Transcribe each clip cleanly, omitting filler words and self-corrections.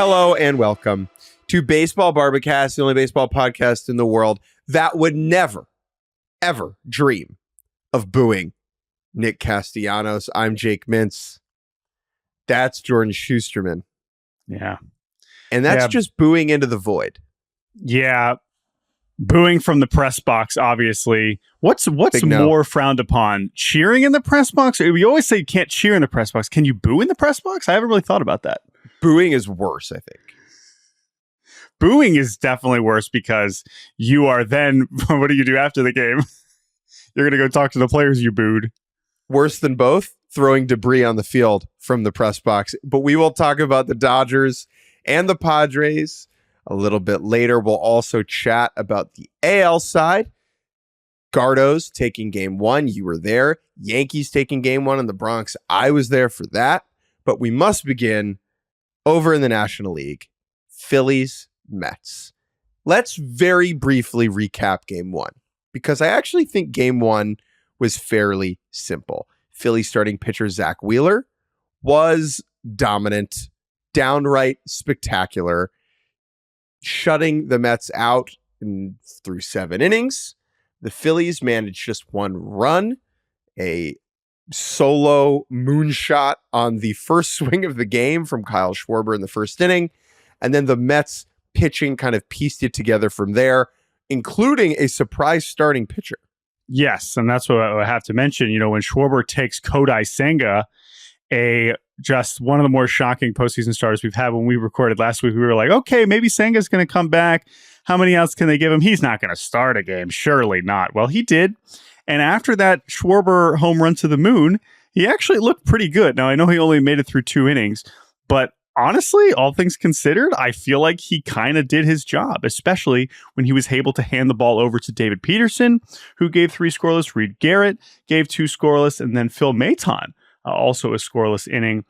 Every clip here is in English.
Hello and welcome to Baseball Barbacast, the only baseball podcast in the world that would never, ever dream of booing Nick Castellanos. I'm Jake Mintz. That's Jordan Shusterman. Yeah. And that's just booing into the void. Yeah. Booing from the press box, obviously. What's more frowned upon? Cheering in the press box? We always say you can't cheer in the press box. Can you boo in the press box? I haven't really thought about that. Booing is worse, I think. Booing is definitely worse because you are then, what do you do after the game? You're going to go talk to the players you booed. Worse than both, throwing debris on the field from the press box. But we will talk about the Dodgers and the Padres a little bit later. We'll also chat about the AL side. Gardos taking game one. You were there. Yankees taking game one in the Bronx. I was there for that. But we must begin over in the National League. Phillies, Mets. Let's very briefly recap game one, because I actually think game one was fairly simple. Philly starting pitcher Zach Wheeler was dominant, downright spectacular, shutting the Mets out through 7 innings. The Phillies managed just 1 run, a solo moonshot on the first swing of the game from Kyle Schwarber in the first inning. And then the Mets pitching kind of pieced it together from there, including a surprise starting pitcher. Yes, and that's what I have to mention. You know, when Schwarber takes Kodai Senga, just one of the more shocking postseason starters we've had. When we recorded last week, we were like, okay, maybe Senga's going to come back. How many outs can they give him? He's not going to start a game. Surely not. Well, he did. And after that Schwarber home run to the moon, he actually looked pretty good. Now, I know he only made it through 2 innings, but honestly, all things considered, I feel like he kind of did his job, especially when he was able to hand the ball over to David Peterson, who gave 3 scoreless, Reed Garrett gave 2 scoreless, and then Phil Maton, also a scoreless inning,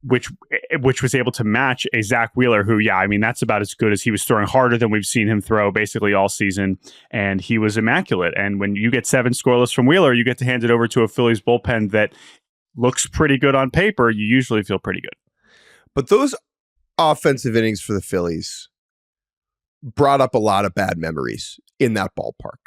which was able to match a Zach Wheeler who, that's about as good as he was throwing, harder than we've seen him throw basically all season, and he was immaculate. And when you get 7 scoreless from Wheeler, you get to hand it over to a Phillies bullpen that looks pretty good on paper. You usually feel pretty good. But those offensive innings for the Phillies brought up a lot of bad memories in that ballpark.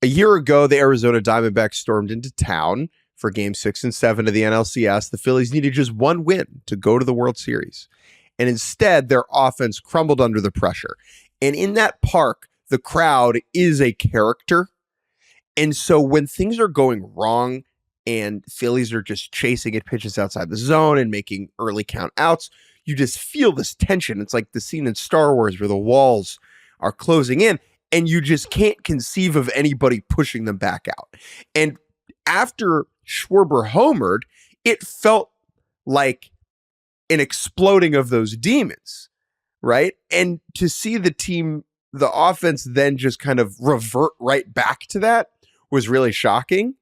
A year ago, the Arizona Diamondbacks stormed into town for Game 6 and 7 of the NLCS. The Phillies needed just 1 win to go to the World Series. And instead, their offense crumbled under the pressure. And in that park, the crowd is a character. And so when things are going wrong and Phillies are just chasing at pitches outside the zone and making early count outs, you just feel this tension. It's like the scene in Star Wars where the walls are closing in and you just can't conceive of anybody pushing them back out. And after Schwarber homered, it felt like an exploding of those demons, right? And to see the team, the offense then just kind of revert right back to that was really shocking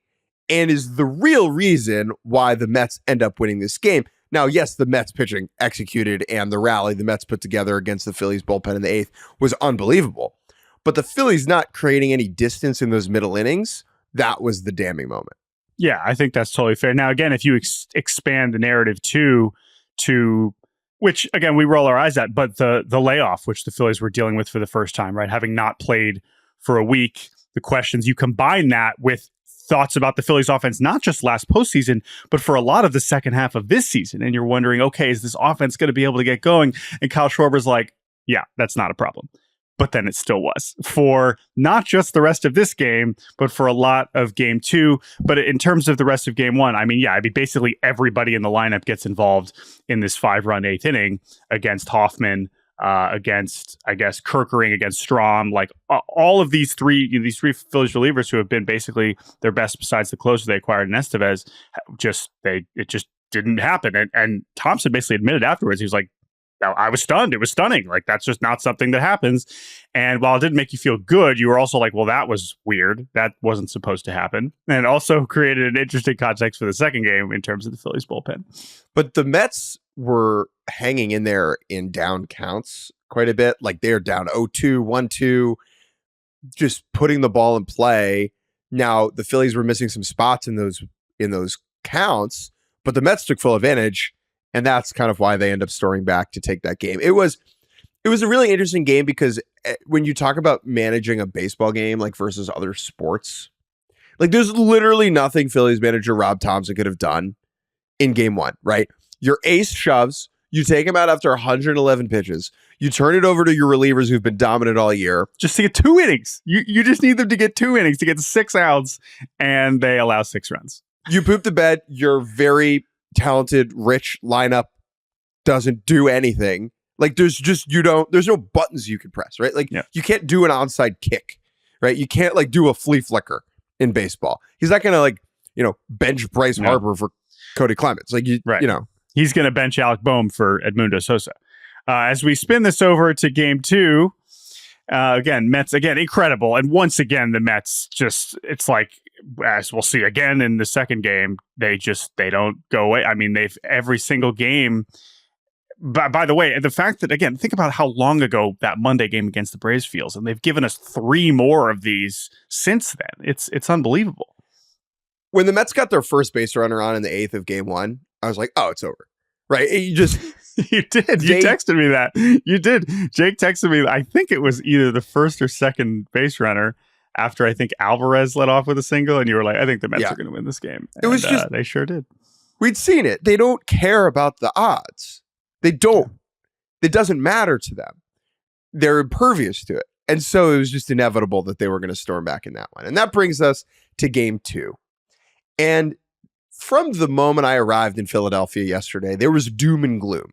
and is the real reason why the Mets end up winning this game. Now, yes, the Mets pitching executed and the rally the Mets put together against the Phillies bullpen in the 8th was unbelievable. But the Phillies not creating any distance in those middle innings, that was the damning moment. Yeah, I think that's totally fair. Now, again, if you expand the narrative to which, again, we roll our eyes at, but the layoff, which the Phillies were dealing with for the first time, right? Having not played for a week, the questions, you combine that with thoughts about the Phillies offense, not just last postseason, but for a lot of the second half of this season. And you're wondering, okay, is this offense going to be able to get going? And Kyle Schwarber's like, yeah, that's not a problem. But then it still was for not just the rest of this game, but for a lot of game 2. But in terms of the rest of game 1, basically everybody in the lineup gets involved in this 5-run 8th inning against Hoffman, against, I guess, Kerkering, against Strom, like all of these three Phillies relievers who have been basically their best besides the closer they acquired in Estevez. It just didn't happen. And Thompson basically admitted afterwards, he was like, I was stunned. It was stunning. Like, that's just not something that happens. And while it didn't make you feel good, you were also like, well, that was weird. That wasn't supposed to happen. And it also created an interesting context for the second game in terms of the Phillies bullpen. But the Mets were hanging in there in down counts quite a bit. Like, they're down 0-2, 1-2, just putting the ball in play. Now, the Phillies were missing some spots in those counts, but the Mets took full advantage And that's kind of why they end up storming back to take that game. It was a really interesting game because when you talk about managing a baseball game like versus other sports, like there's literally nothing Phillies manager Rob Thomson could have done in game one, right? Your ace shoves, you take him out after 111 pitches, you turn it over to your relievers who've been dominant all year. Just to get 2 innings. You just need them to get 2 innings to get 6 outs, and they allow 6 runs. You poop the bed, your very talented, rich lineup doesn't do anything. Like there's no buttons you can press, right? Like you can't do an onside kick, right? You can't like do a flea flicker in baseball. He's not going to like, bench Bryce Harper for Cody Clemens. Like he's going to bench Alec Boehm for Edmundo Sosa. As we spin this over to game 2, again, Mets, again, incredible. And once again, the Mets just, it's like, as we'll see again in the second game, they don't go away. I mean, they've every single game. By the way, the fact that, again, think about how long ago that Monday game against the Braves feels, and they've given us 3 more of these since then. It's unbelievable. When the Mets got their first base runner on in the 8th of game 1, I was like, oh, it's over. Right? You just... You did. You texted me that. You did. Jake texted me, I think it was either the first or second base runner after I think Alvarez led off with a single, and you were like, I think the Mets are going to win this game. And, it was just... they sure did. We'd seen it. They don't care about the odds. They don't. It doesn't matter to them. They're impervious to it. And so it was just inevitable that they were going to storm back in that one. And that brings us to game 2. And from the moment I arrived in Philadelphia yesterday, there was doom and gloom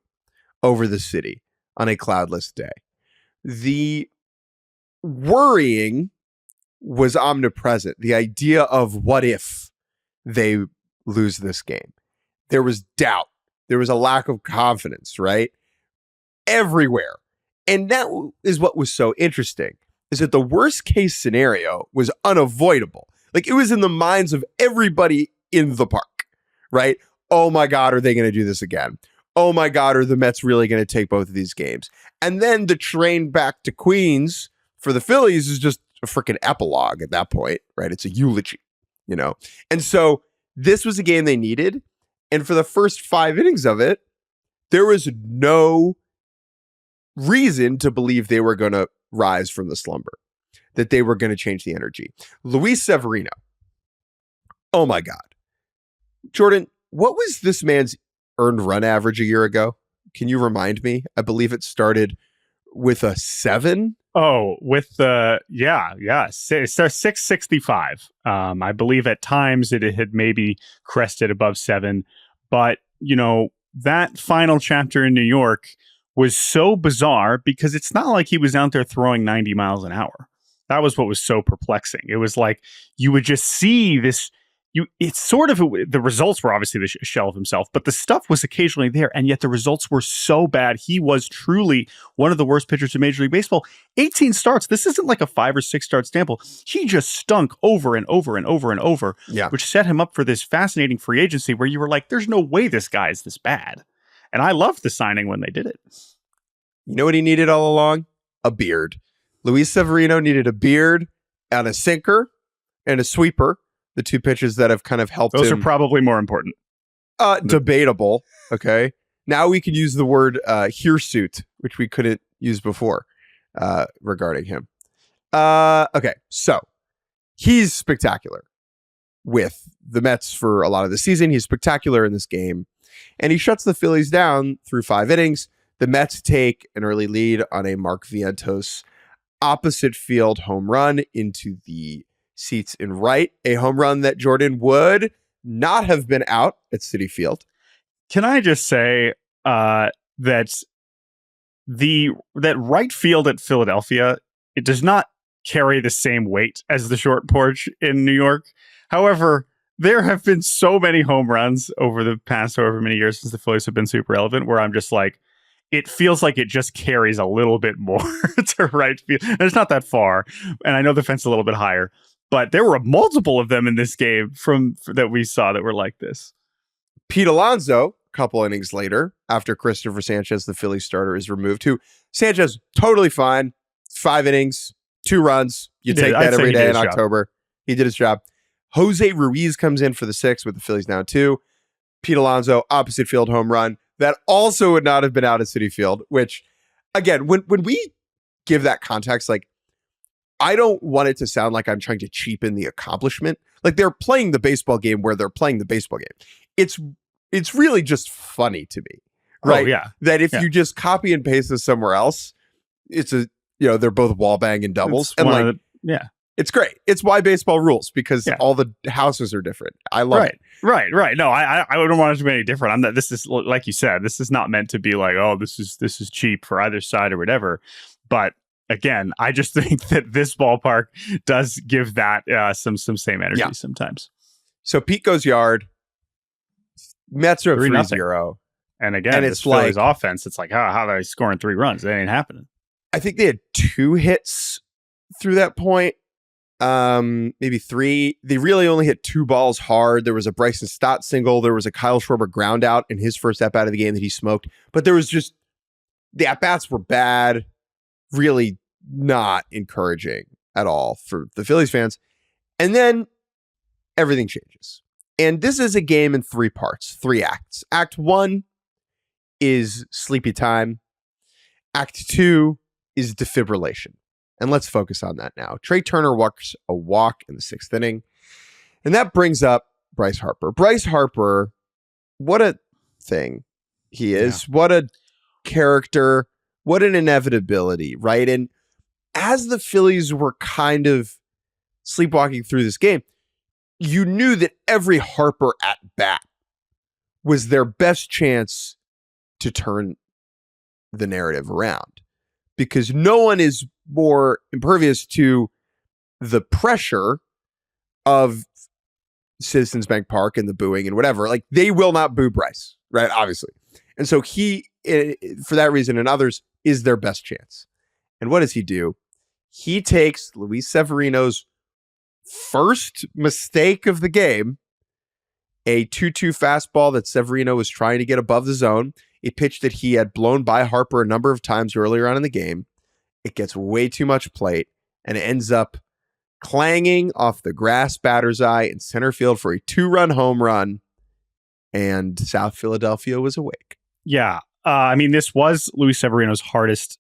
over the city on a cloudless day. The worrying was omnipresent. The idea of what if they lose this game. There was doubt. There was a lack of confidence, right? Everywhere. And that is what was so interesting, is that the worst case scenario was unavoidable. Like it was in the minds of everybody in the park, right? Oh my God, are they going to do this again? Oh my God, are the Mets really going to take both of these games? And then the train back to Queens for the Phillies is just a freaking epilogue at that point, right? It's a eulogy, And so this was a game they needed. And for the first 5 innings of it, there was no reason to believe they were going to rise from the slumber, that they were going to change the energy. Luis Severino. Oh my God. Jordan, what was this man's earned run average a year ago? Can you remind me? I believe it started with a 7. Oh, with the, it starts 665. I believe at times it had maybe crested above 7. But, that final chapter in New York was so bizarre because it's not like he was out there throwing 90 miles an hour. That was what was so perplexing. It was like you would just see this. It's sort of the results were obviously the shell of himself, but the stuff was occasionally there, and yet the results were so bad. He was truly one of the worst pitchers in Major League Baseball. 18 starts. This isn't like a 5 or 6 start sample. He just stunk over and over and over and over, which set him up for this fascinating free agency where you were like, "There's no way this guy is this bad." And I loved the signing when they did it. You know what he needed all along? A beard. Luis Severino needed a beard and a sinker and a sweeper. The 2 pitches that have kind of helped Those him. are probably more important. Debatable. Okay. Now we can use the word hirsute, which we couldn't use before regarding him. Okay. So he's spectacular with the Mets for a lot of the season. He's spectacular in this game. And he shuts the Phillies down through 5 innings. The Mets take an early lead on a Mark Vientos opposite field home run into the seats in right, a home run that Jordan would not have been out at Citi Field. Can I just say that right field at Philadelphia, it does not carry the same weight as the short porch in New York. However, there have been so many home runs over the past however many years since the Phillies have been super relevant where I'm just like, it feels like it just carries a little bit more to right field. And it's not that far. And I know the fence is a little bit higher. But there were multiple of them in this game that we saw that were like this. Pete Alonso, a couple innings later, after Christopher Sanchez, the Phillies starter, is removed, who Sanchez, totally fine. 5 innings, 2 runs. You take that every day in October. He did his job. Jose Ruiz comes in for the 6th with the Phillies down 2. Pete Alonso, opposite field home run. that also would not have been out at Citi Field, which, again, when we give that context, like, I don't want it to sound like I'm trying to cheapen the accomplishment. Like, they're playing the baseball game where they're playing the baseball game. It's really just funny to me, right? Oh, yeah. That if you just copy and paste this somewhere else, they're both wall bang and doubles. It's great. It's why baseball rules, because all the houses are different. I love it. Right. No, I wouldn't want it to be any different. I'm not. This is, like you said, this is not meant to be like, oh, this is cheap for either side or whatever. But again, I just think that this ballpark does give that some same energy sometimes. So Pete goes yard. Mets are 3-0. And again, it's Phillies offense. It's like, how are they scoring 3 runs? That ain't happening. I think they had 2 hits through that point. Maybe 3. They really only hit 2 balls hard. There was a Bryson Stott single. There was a Kyle Schwarber ground out in his first at-bat of the game that he smoked. But there was just, the at-bats were bad. Really not encouraging at all for the Phillies fans. And then everything changes. And this is a game in 3 parts, 3 acts. Act 1 is sleepy time. Act 2 is defibrillation. And let's focus on that now. Trey Turner walks a walk in the 6th inning. And that brings up Bryce Harper. Bryce Harper, what a thing he is. Yeah. What a character. What an inevitability, right? And as the Phillies were kind of sleepwalking through this game, you knew that every Harper at bat was their best chance to turn the narrative around, because no one is more impervious to the pressure of Citizens Bank Park and the booing and whatever. Like, they will not boo Bryce, right? Obviously. And so he, for that reason and others, is their best chance. And what does he do? He takes Luis Severino's first mistake of the game, a 2-2 fastball that Severino was trying to get above the zone, a pitch that he had blown by Harper a number of times earlier on in the game. It gets way too much plate, and it ends up clanging off the grass batter's eye in center field for a 2-run home run, and South Philadelphia was awake. Yeah. This was Luis Severino's hardest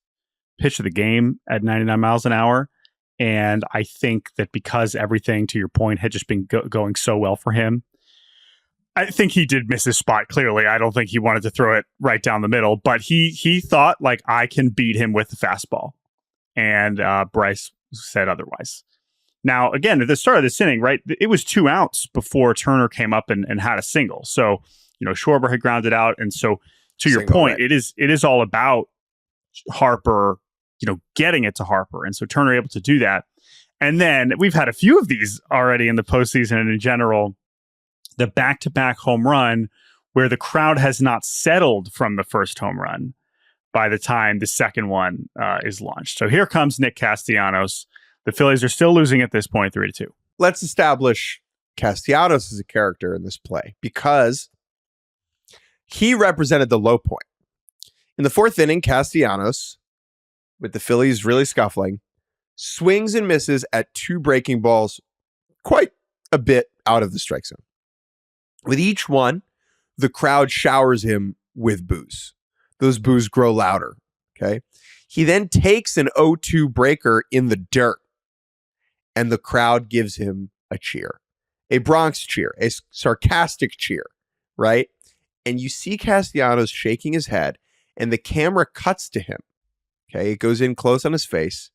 pitch of the game at 99 miles an hour. And I think that because everything, to your point, had just been going so well for him, I think he did miss his spot, clearly. I don't think he wanted to throw it right down the middle, but he thought, like, I can beat him with the fastball. And Bryce said otherwise. Now, again, at the start of this inning, right, it was 2 outs before Turner came up and had a single. So, Schwarber had grounded out. And so, to your point, right, it is all about Harper, getting it to Harper. And so Turner able to do that. And then we've had a few of these already in the postseason and in general, the back-to-back home run where the crowd has not settled from the first home run by the time the second one is launched. So here comes Nick Castellanos. The Phillies are still losing at this point, 3-2. Let's establish Castellanos as a character in this play, because he represented the low point. In the 4th inning, Castellanos, with the Phillies really scuffling, swings and misses at 2 breaking balls quite a bit out of the strike zone. With each one, the crowd showers him with boos. Those boos grow louder, okay? He then takes an 0-2 breaker in the dirt, and the crowd gives him a cheer, a Bronx cheer, a sarcastic cheer, right? And you see Castellanos shaking his head, and the camera cuts to him. Okay, it goes in close on his face,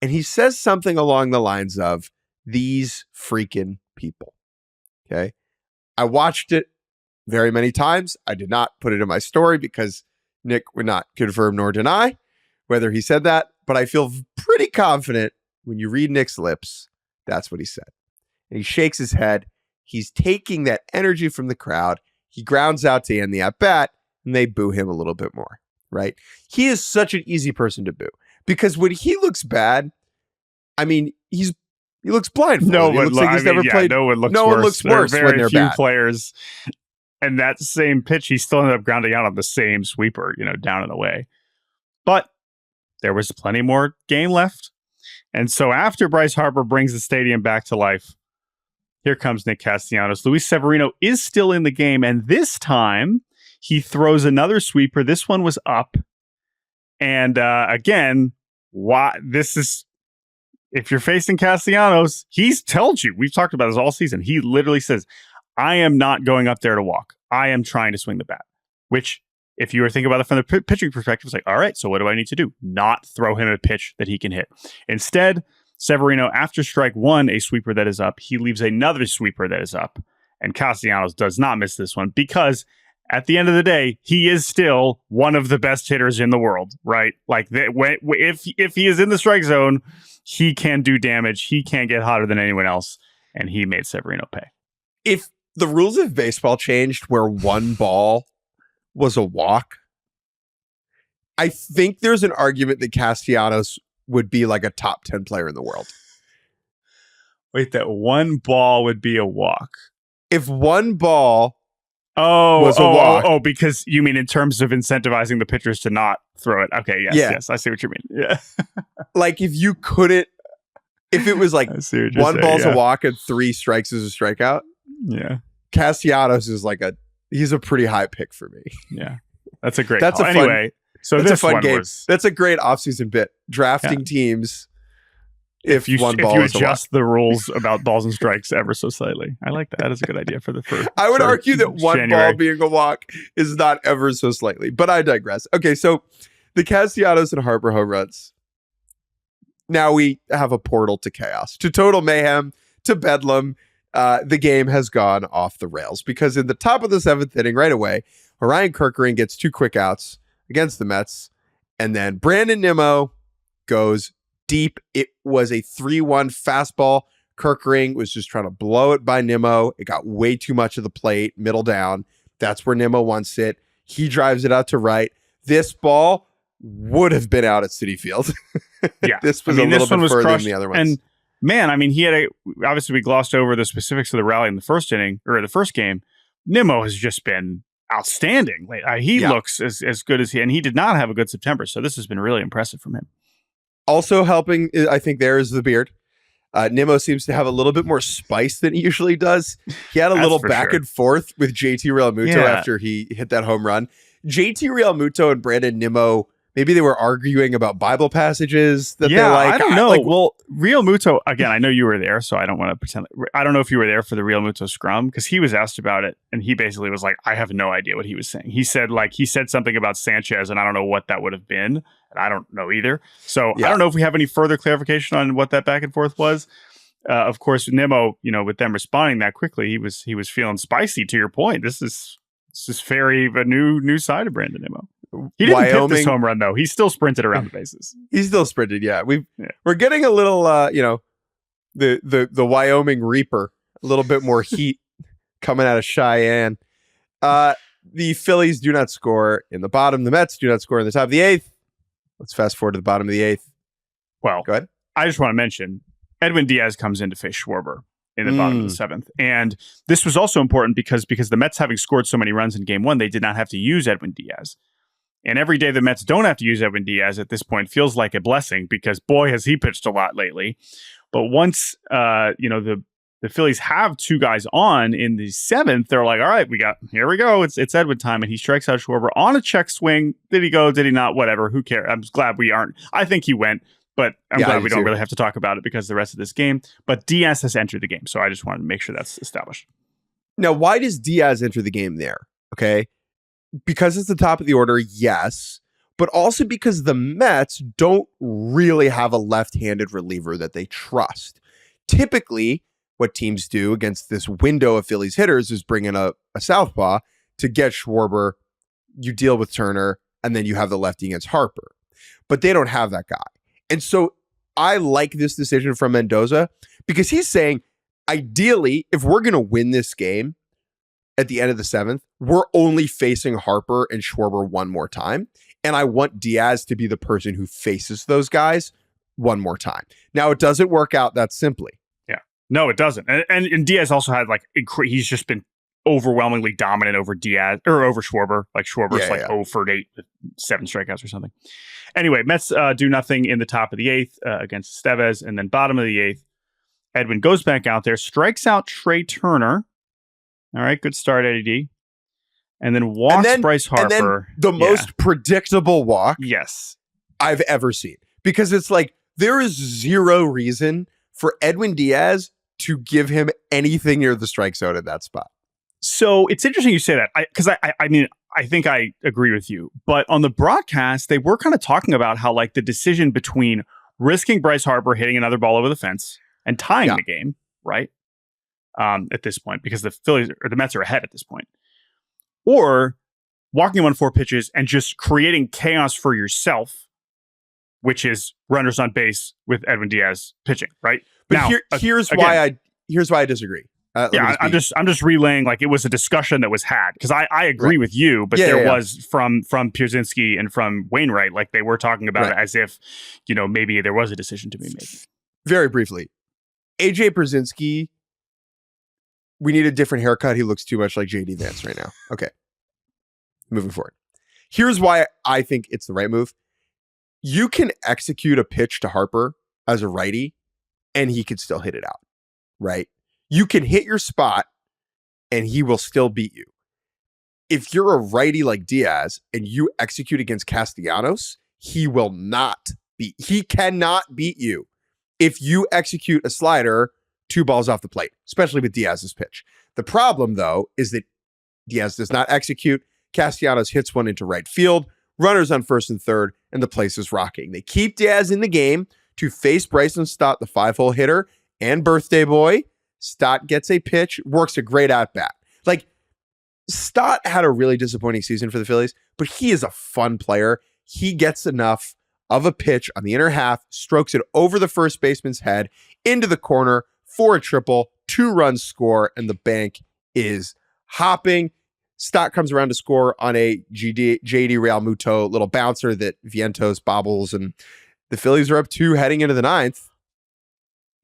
and he says something along the lines of, "These freaking people." Okay, I watched it very many times. I did not put it in my story because Nick would not confirm nor deny whether he said that, but I feel pretty confident when you read Nick's lips, that's what he said. And he shakes his head. He's taking that energy from the crowd. He grounds out to end the at-bat, and they boo him a little bit more, right? He is such an easy person to boo, because when he looks bad, he looks blindfolded. No one looks worse. There are very few players. And that same pitch, he still ended up grounding out on the same sweeper, down and away. But there was plenty more game left. And so after Bryce Harper brings the stadium back to life, here comes Nick Castellanos. Luis Severino is still in the game, and this time He throws another sweeper. This one was up. And again, why this is, if you're facing Castellanos, he's told you, we've talked about this all season. He literally says, I am not going up there to walk. I am trying to swing the bat, which if you were thinking about it from the pitching perspective, it's like, all right, so what do I need to do? Not throw him a pitch that he can hit. Instead, Severino, after strike one, a sweeper that is up, he leaves another sweeper that is up. And Castellanos does not miss this one because at the end of the day, he is still one of the best hitters in the world, right? Like if he is in the strike zone, he can do damage. He can get hotter than anyone else. And he made Severino pay. If the rules of baseball changed where one ball was a walk, I think there's an argument that Castellanos would be like a top 10 player in the world. Wait, that one ball would be a walk. If one ball was a walk. Oh, because you mean in terms of incentivizing the pitchers to not throw it. Okay, yes, I see what you mean. Yeah. Like if you couldn't, if it was like one ball's a walk and 3 strikes is a strikeout. Yeah. Castellanos is like he's a pretty high pick for me. Yeah. That's a great call. Anyway, so that's this a fun one game. That's a great offseason bit. Drafting teams if you adjust the rules about balls and strikes ever so slightly. I like that. That is a good idea for the first. I would argue that one ball being a walk is not ever so slightly, but I digress. Okay, so the Castellanos and Harper home runs. Now we have a portal to chaos, to total mayhem, to bedlam. The game has gone off the rails because in the top of the 7th inning right away, Orion Kerkering gets 2 quick outs against the Mets, and then Brandon Nimmo goes deep. It was a 3-1 fastball. Kerkering was just trying to blow it by Nimmo. It got way too much of the plate, middle down. That's where Nimmo wants it. He drives it out to right. This ball would have been out at Citi Field. Yeah. This was a little bit further than the other ones. And man, I mean, obviously we glossed over the specifics of the rally in the first inning or the first game. Nimmo has just been outstanding. He looks as good as and he did not have a good September. So this has been really impressive from him. Also helping, I think, there is the beard. Nimmo seems to have a little bit more spice than he usually does. He had a little back and forth with JT Realmuto after he hit that home run. JT Realmuto and Brandon Nimmo, maybe they were arguing about Bible passages that they like. I don't know. Well, Realmuto, again, I know you were there, so I don't want to pretend. I don't know if you were there for the Realmuto scrum because he was asked about it, and he basically was like, I have no idea what he was saying. He said something about Sanchez, and I don't know what that would have been, and I don't know either. So I don't know if we have any further clarification on what that back and forth was. Of course, Nimmo, with them responding that quickly, he was feeling spicy. To your point, this is very a new side of Brandon Nimmo. He didn't hit this home run though. He still sprinted around the bases. He still sprinted. Yeah, we're getting a little, the Wyoming Reaper, a little bit more heat coming out of Cheyenne. The Phillies do not score in the bottom. The Mets do not score in the top of the 8th. Let's fast forward to the bottom of the 8th. Well, go ahead. I just want to mention Edwin Diaz comes in to face Schwarber in the bottom of the 7th. And this was also important because the Mets, having scored so many runs in game 1, they did not have to use Edwin Diaz. And every day the Mets don't have to use Edwin Diaz at this point feels like a blessing because boy, has he pitched a lot lately. But once, the Phillies have 2 guys on in the 7th, they're like, all right, here we go. It's Edwin time. And he strikes out Schwarber on a check swing. Did he go? Did he not? Whatever. Who cares? I'm glad we aren't. I think he went. But I'm glad we don't really have to talk about it because the rest of this game. But Diaz has entered the game. So I just wanted to make sure that's established. Now, why does Diaz enter the game there? Okay. Because it's the top of the order, yes. But also because the Mets don't really have a left-handed reliever that they trust. Typically, what teams do against this window of Phillies hitters is bring in a southpaw to get Schwarber. You deal with Turner, and then you have the lefty against Harper. But they don't have that guy. And so I like this decision from Mendoza because he's saying, ideally, if we're going to win this game at the end of the 7th, we're only facing Harper and Schwarber one more time. And I want Diaz to be the person who faces those guys one more time. Now, it doesn't work out that simply. Yeah, no, it doesn't. And Diaz also had he's just been overwhelmingly dominant over Diaz or over Schwarber. Like Schwarber's 0 for 8, 7 strikeouts or something. Anyway, Mets do nothing in the top of the 8th against Estevez, and then bottom of the 8th, Edwin goes back out there, strikes out Trey Turner. All right, good start, Eddie D. and then walks Bryce Harper. And then the most predictable walk yes, I've ever seen. Because it's like, there is zero reason for Edwin Diaz to give him anything near the strike zone in that spot. So it's interesting you say that. Because I mean, I think I agree with you. But on the broadcast, they were kind of talking about how like the decision between risking Bryce Harper hitting another ball over the fence and tying the game, right? At this point, because the Phillies or the Mets are ahead at this point, or walking him on 4 pitches and just creating chaos for yourself, which is runners on base with Edwin Diaz pitching, right? But now, here's why I disagree. I'm just relaying like it was a discussion that was had because I agree with you, but there was from Pierzynski and from Wainwright, like they were talking about it as if, you know, maybe there was a decision to be made. Very briefly, AJ Pierzynski, we need a different haircut. He looks too much like JD Vance right now. Okay, moving forward. Here's why I think it's the right move. You can execute a pitch to Harper as a righty, and he could still hit it out, right? You can hit your spot and he will still beat you. If you're a righty like Diaz and you execute against Castellanos, he will not beat. He cannot beat you if you execute a slider 2 balls off the plate, especially with Diaz's pitch. The problem, though, is that Diaz does not execute. Castellanos hits one into right field, runners on first and third, and the place is rocking. They keep Diaz in the game to face Bryson Stott, the 5-hole hitter and birthday boy. Stott gets a pitch, works a great at-bat. Like, Stott had a really disappointing season for the Phillies, but he is a fun player. He gets enough of a pitch on the inner half, strokes it over the first baseman's head, into the corner for a triple, 2-run score, and the bank is hopping. Stott comes around to score on a JD Realmuto little bouncer that Vientos bobbles, and the Phillies are up 2 heading into the 9th.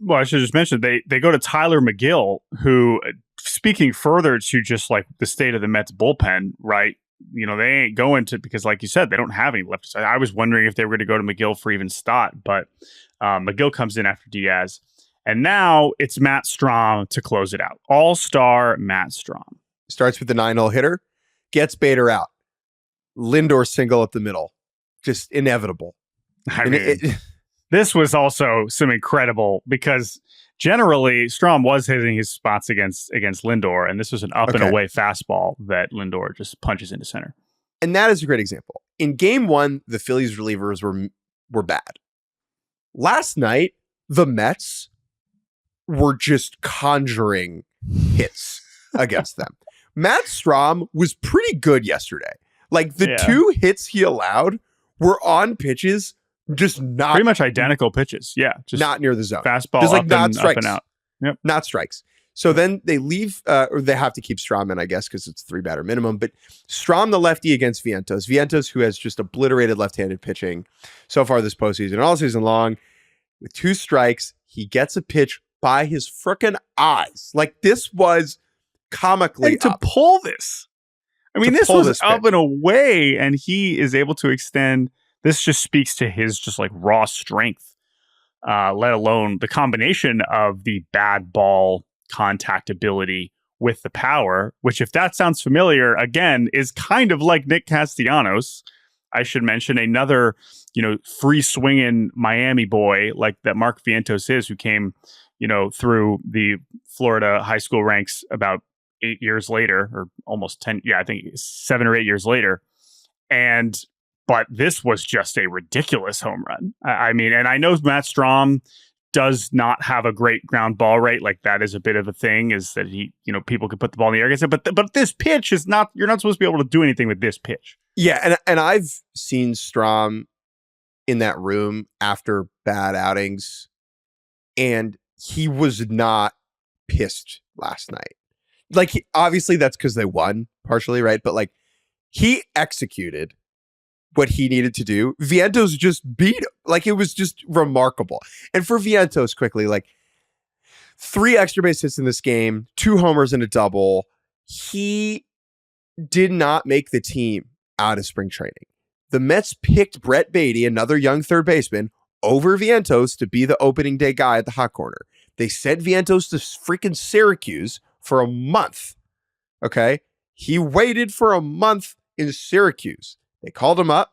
Well, I should just mention they go to Tyler McGill, who, speaking further to just like the state of the Mets bullpen, right? You know, they ain't going to, because like you said, they don't have any left. I was wondering if they were going to go to McGill for even Stott, but McGill comes in after Diaz. And now it's Matt Strahm to close it out. All-star Matt Strahm. Starts with the 9-hole hitter, gets Bader out. Lindor single up the middle. Just inevitable. I mean, this was also some incredible, because generally Strahm was hitting his spots against Lindor, and this was an up and away fastball that Lindor just punches into center. And that is a great example. In game 1, the Phillies relievers were bad. Last night, the Mets were just conjuring hits against them. Matt Strahm was pretty good yesterday. Like, the 2 hits he allowed were on pitches, just not pretty much identical pitches. Yeah, just not near the zone. Fastball, just like up, not and, strikes. up and out. Yep, not strikes. So then they leave, or they have to keep Strahm in, I guess, because it's 3-batter minimum. But Strahm, the lefty, against Vientos. Vientos, who has just obliterated left-handed pitching so far this postseason, all season long, with 2 strikes, he gets a pitch by his frickin' eyes. Like, this was comically and to up. pull this. I mean, this was up and away, and he is able to extend. This just speaks to his just like raw strength, let alone the combination of the bad ball contact ability with the power, which, if that sounds familiar, again, is kind of like Nick Castellanos. I should mention another, free swinging Miami boy like that Mark Vientos is, who came, through the Florida high school ranks about 8 years later, or almost 10. Yeah, I think 7 or 8 years later. But this was just a ridiculous home run. I mean, and I know Matt Strahm does not have a great ground ball rate. Like, that is a bit of a thing, is that he, people can put the ball in the air against it. But this pitch is not, you're not supposed to be able to do anything with this pitch. Yeah. And I've seen Strahm in that room after bad outings, and he was not pissed last night. Like, obviously that's because they won partially, right? But like, he executed what he needed to do. Vientos just beat him. Like, it was just remarkable. And for Vientos, quickly, like, 3 extra base hits in this game, 2 homers and a double. He did not make the team out of spring training. The Mets picked Brett Beatty, another young third baseman, over Vientos to be the opening day guy at the hot corner. They sent Vientos to freaking Syracuse for a month. Okay. He waited for a month in Syracuse. They called him up,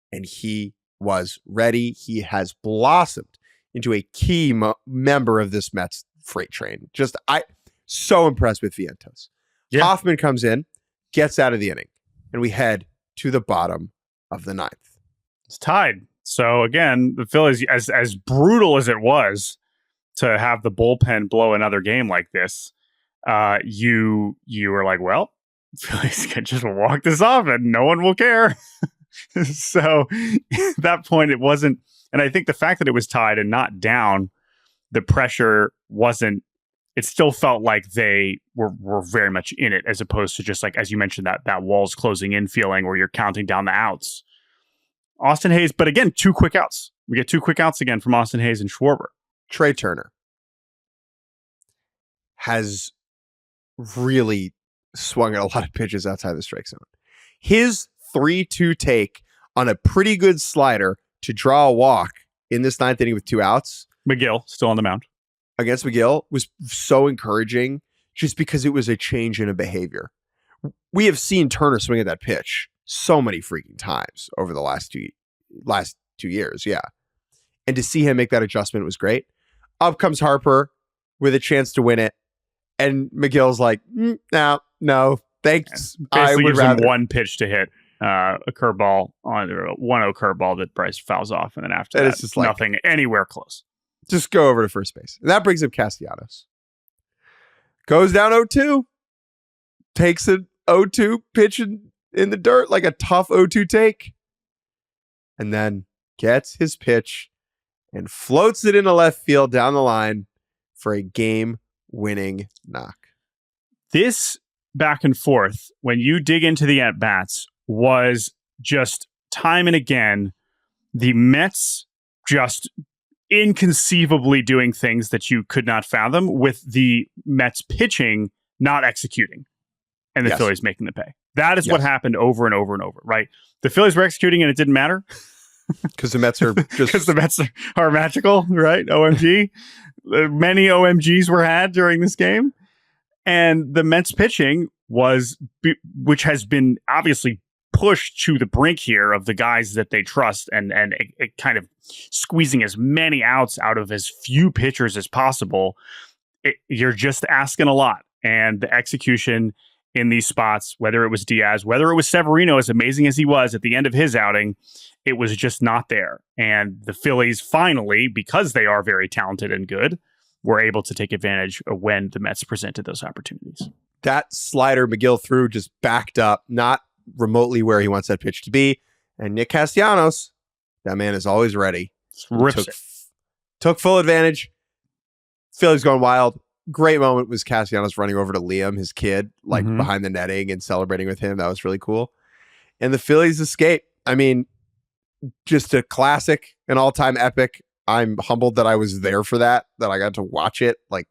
and he was ready. He has blossomed into a key member of this Mets freight train. So impressed with Vientos. Yeah. Hoffman comes in, gets out of the inning, and we head to the bottom of the ninth. It's tied. So again, the Phillies, as brutal as it was to have the bullpen blow another game like this, you were like, well, Phillies can just walk this off and no one will care. So at that point it wasn't, and I think the fact that it was tied and not down, the pressure wasn't, it still felt like they were very much in it, as opposed to just like, as you mentioned, that walls closing in feeling where you're counting down the outs. Austin Hayes, but again, 2 quick outs. We get 2 quick outs again from Austin Hayes and Schwarber. Trey Turner has really swung at a lot of pitches outside the strike zone. His 3-2 take on a pretty good slider to draw a walk in this 9th inning with 2 outs. McGill still on the mound against McGill was so encouraging, just because it was a change in a behavior. We have seen Turner swing at that pitch so many freaking times over the last two years. Yeah. And to see him make that adjustment was great. Up comes Harper with a chance to win it. And McGill's like, no, thanks. Basically gives him one pitch to hit a curveball on a 1-0 curveball that Bryce fouls off. And then after that, it's just like, nothing anywhere close. Just go over to first base. And that brings up Castellanos. Goes down 0-2. Takes an 0-2 pitch in the dirt, like a tough 0-2 take. And then gets his pitch and floats it into left field down the line for a game-winning knock. This back and forth, when you dig into the at-bats, was just time and again, the Mets just inconceivably doing things that you could not fathom, with the Mets pitching not executing and the Phillies making the pay. That is what happened over and over and over, right? The Phillies were executing and it didn't matter. Because the Mets are just... Because the Mets are magical, right? OMG. Many OMGs were had during this game. And the Mets pitching which has been obviously pushed to the brink here of the guys that they trust, and it kind of squeezing as many outs out of as few pitchers as possible. You're just asking a lot. And the execution in these spots, whether it was Diaz, whether it was Severino, as amazing as he was at the end of his outing, it was just not there. And the Phillies finally, because they are very talented and good, were able to take advantage of when the Mets presented those opportunities. That slider McGill threw just backed up, not remotely where he wants that pitch to be. And Nick Castellanos, that man is always ready. Took full advantage. Phillies going wild. Great moment was Castellanos running over to Liam, his kid, behind the netting and celebrating with him. That was really cool. And the Phillies escape. I mean, just a classic, an all-time epic. I'm humbled that I was there for that I got to watch it. Like,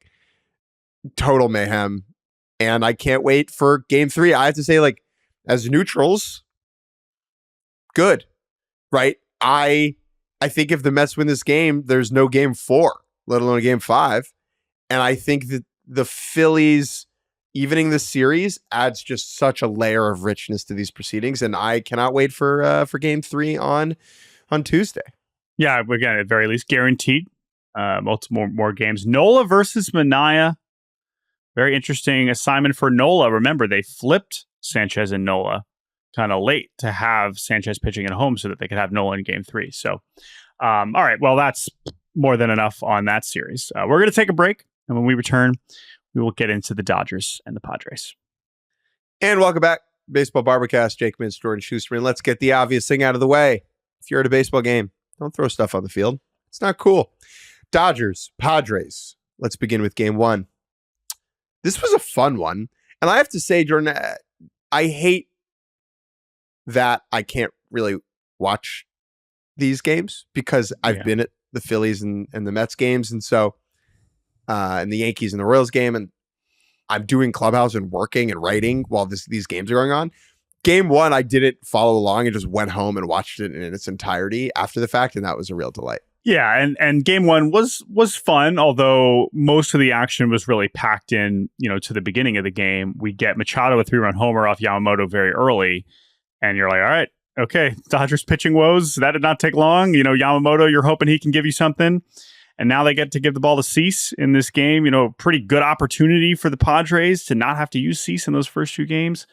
total mayhem. And I can't wait for game 3. I have to say, as neutrals, good, right? I think if the Mets win this game, there's no game 4, let alone a game 5. And I think that the Phillies evening the series adds just such a layer of richness to these proceedings. And I cannot wait for game 3 on Tuesday. Yeah, again, at very least, guaranteed multiple more games. Nola versus Manaea. Very interesting assignment for Nola. Remember, they flipped Sanchez and Nola kind of late to have Sanchez pitching at home so that they could have Nola in game 3. So, all right, well, that's more than enough on that series. We're going to take a break. And when we return, we will get into the Dodgers and the Padres. And welcome back. Baseball Barbacast, Jake Mintz, Jordan Shusterman. Let's get the obvious thing out of the way. If you're at a baseball game, don't throw stuff on the field. It's not cool. Dodgers, Padres. Let's begin with game 1. This was a fun one. And I have to say, Jordan, I hate that I can't really watch these games because I've been at the Phillies and the Mets games. And so, and the Yankees and the Royals game. And I'm doing Clubhouse and working and writing while these games are going on. Game 1, I didn't follow along and just went home and watched it in its entirety after the fact. And that was a real delight. Yeah, and game one was fun, although most of the action was really packed in, to the beginning of the game. We get Machado a 3-run homer off Yamamoto very early, and you're like, all right, okay, Dodgers pitching woes. That did not take long. Yamamoto, you're hoping he can give you something. And now they get to give the ball to Cease in this game. Pretty good opportunity for the Padres to not have to use Cease in those first two games.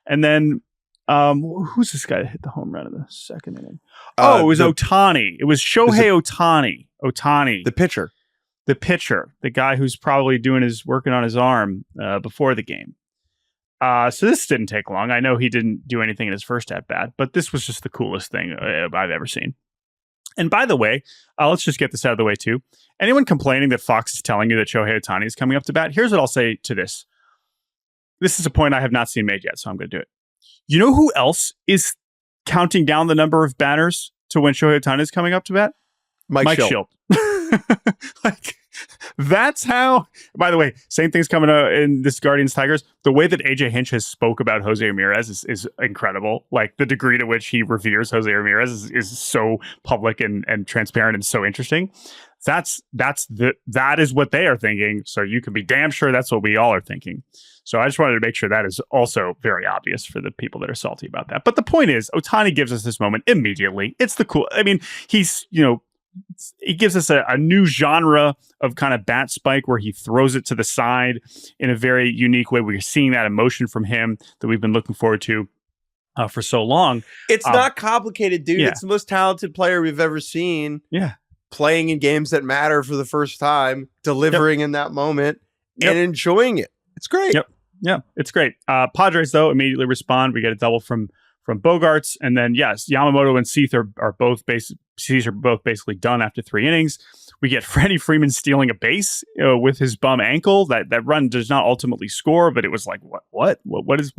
And then, who's this guy that hit the home run in the second inning? It was Ohtani. It was Shohei Ohtani. Ohtani. The pitcher. The pitcher. The guy who's probably working on his arm before the game. So this didn't take long. I know he didn't do anything in his first at-bat, but this was just the coolest thing I've ever seen. And by the way, let's just get this out of the way too. Anyone complaining that Fox is telling you that Shohei Ohtani is coming up to bat, here's what I'll say to this. This is a point I have not seen made yet, so I'm going to do it. You know who else is counting down the number of batters to when Shohei Ohtani is coming up to bat? Mike Schilt. That's how, by the way, same thing's coming out in this Guardians Tigers. The way that AJ Hinch has spoke about Jose Ramirez is incredible. Like the degree to which he reveres Jose Ramirez is so public and transparent and so interesting. That is what they are thinking. So you can be damn sure that's what we all are thinking. So I just wanted to make sure that is also very obvious for the people that are salty about that. But the point is, Ohtani gives us this moment immediately. It's the cool. I mean, he's, he gives us a new genre of kind of bat spike where he throws it to the side in a very unique way. We're seeing that emotion from him that we've been looking forward to for so long. It's not complicated, dude. Yeah. It's the most talented player we've ever seen. Yeah. Playing in games that matter for the first time, delivering in that moment, and enjoying it. It's great. Yep. Yeah, it's great. Padres, though, immediately respond. We get a double from Bogarts. And then, yes, Yamamoto and Cease are both basically done after 3 innings. We get Freddie Freeman stealing a base with his bum ankle. That run does not ultimately score, but it was like, what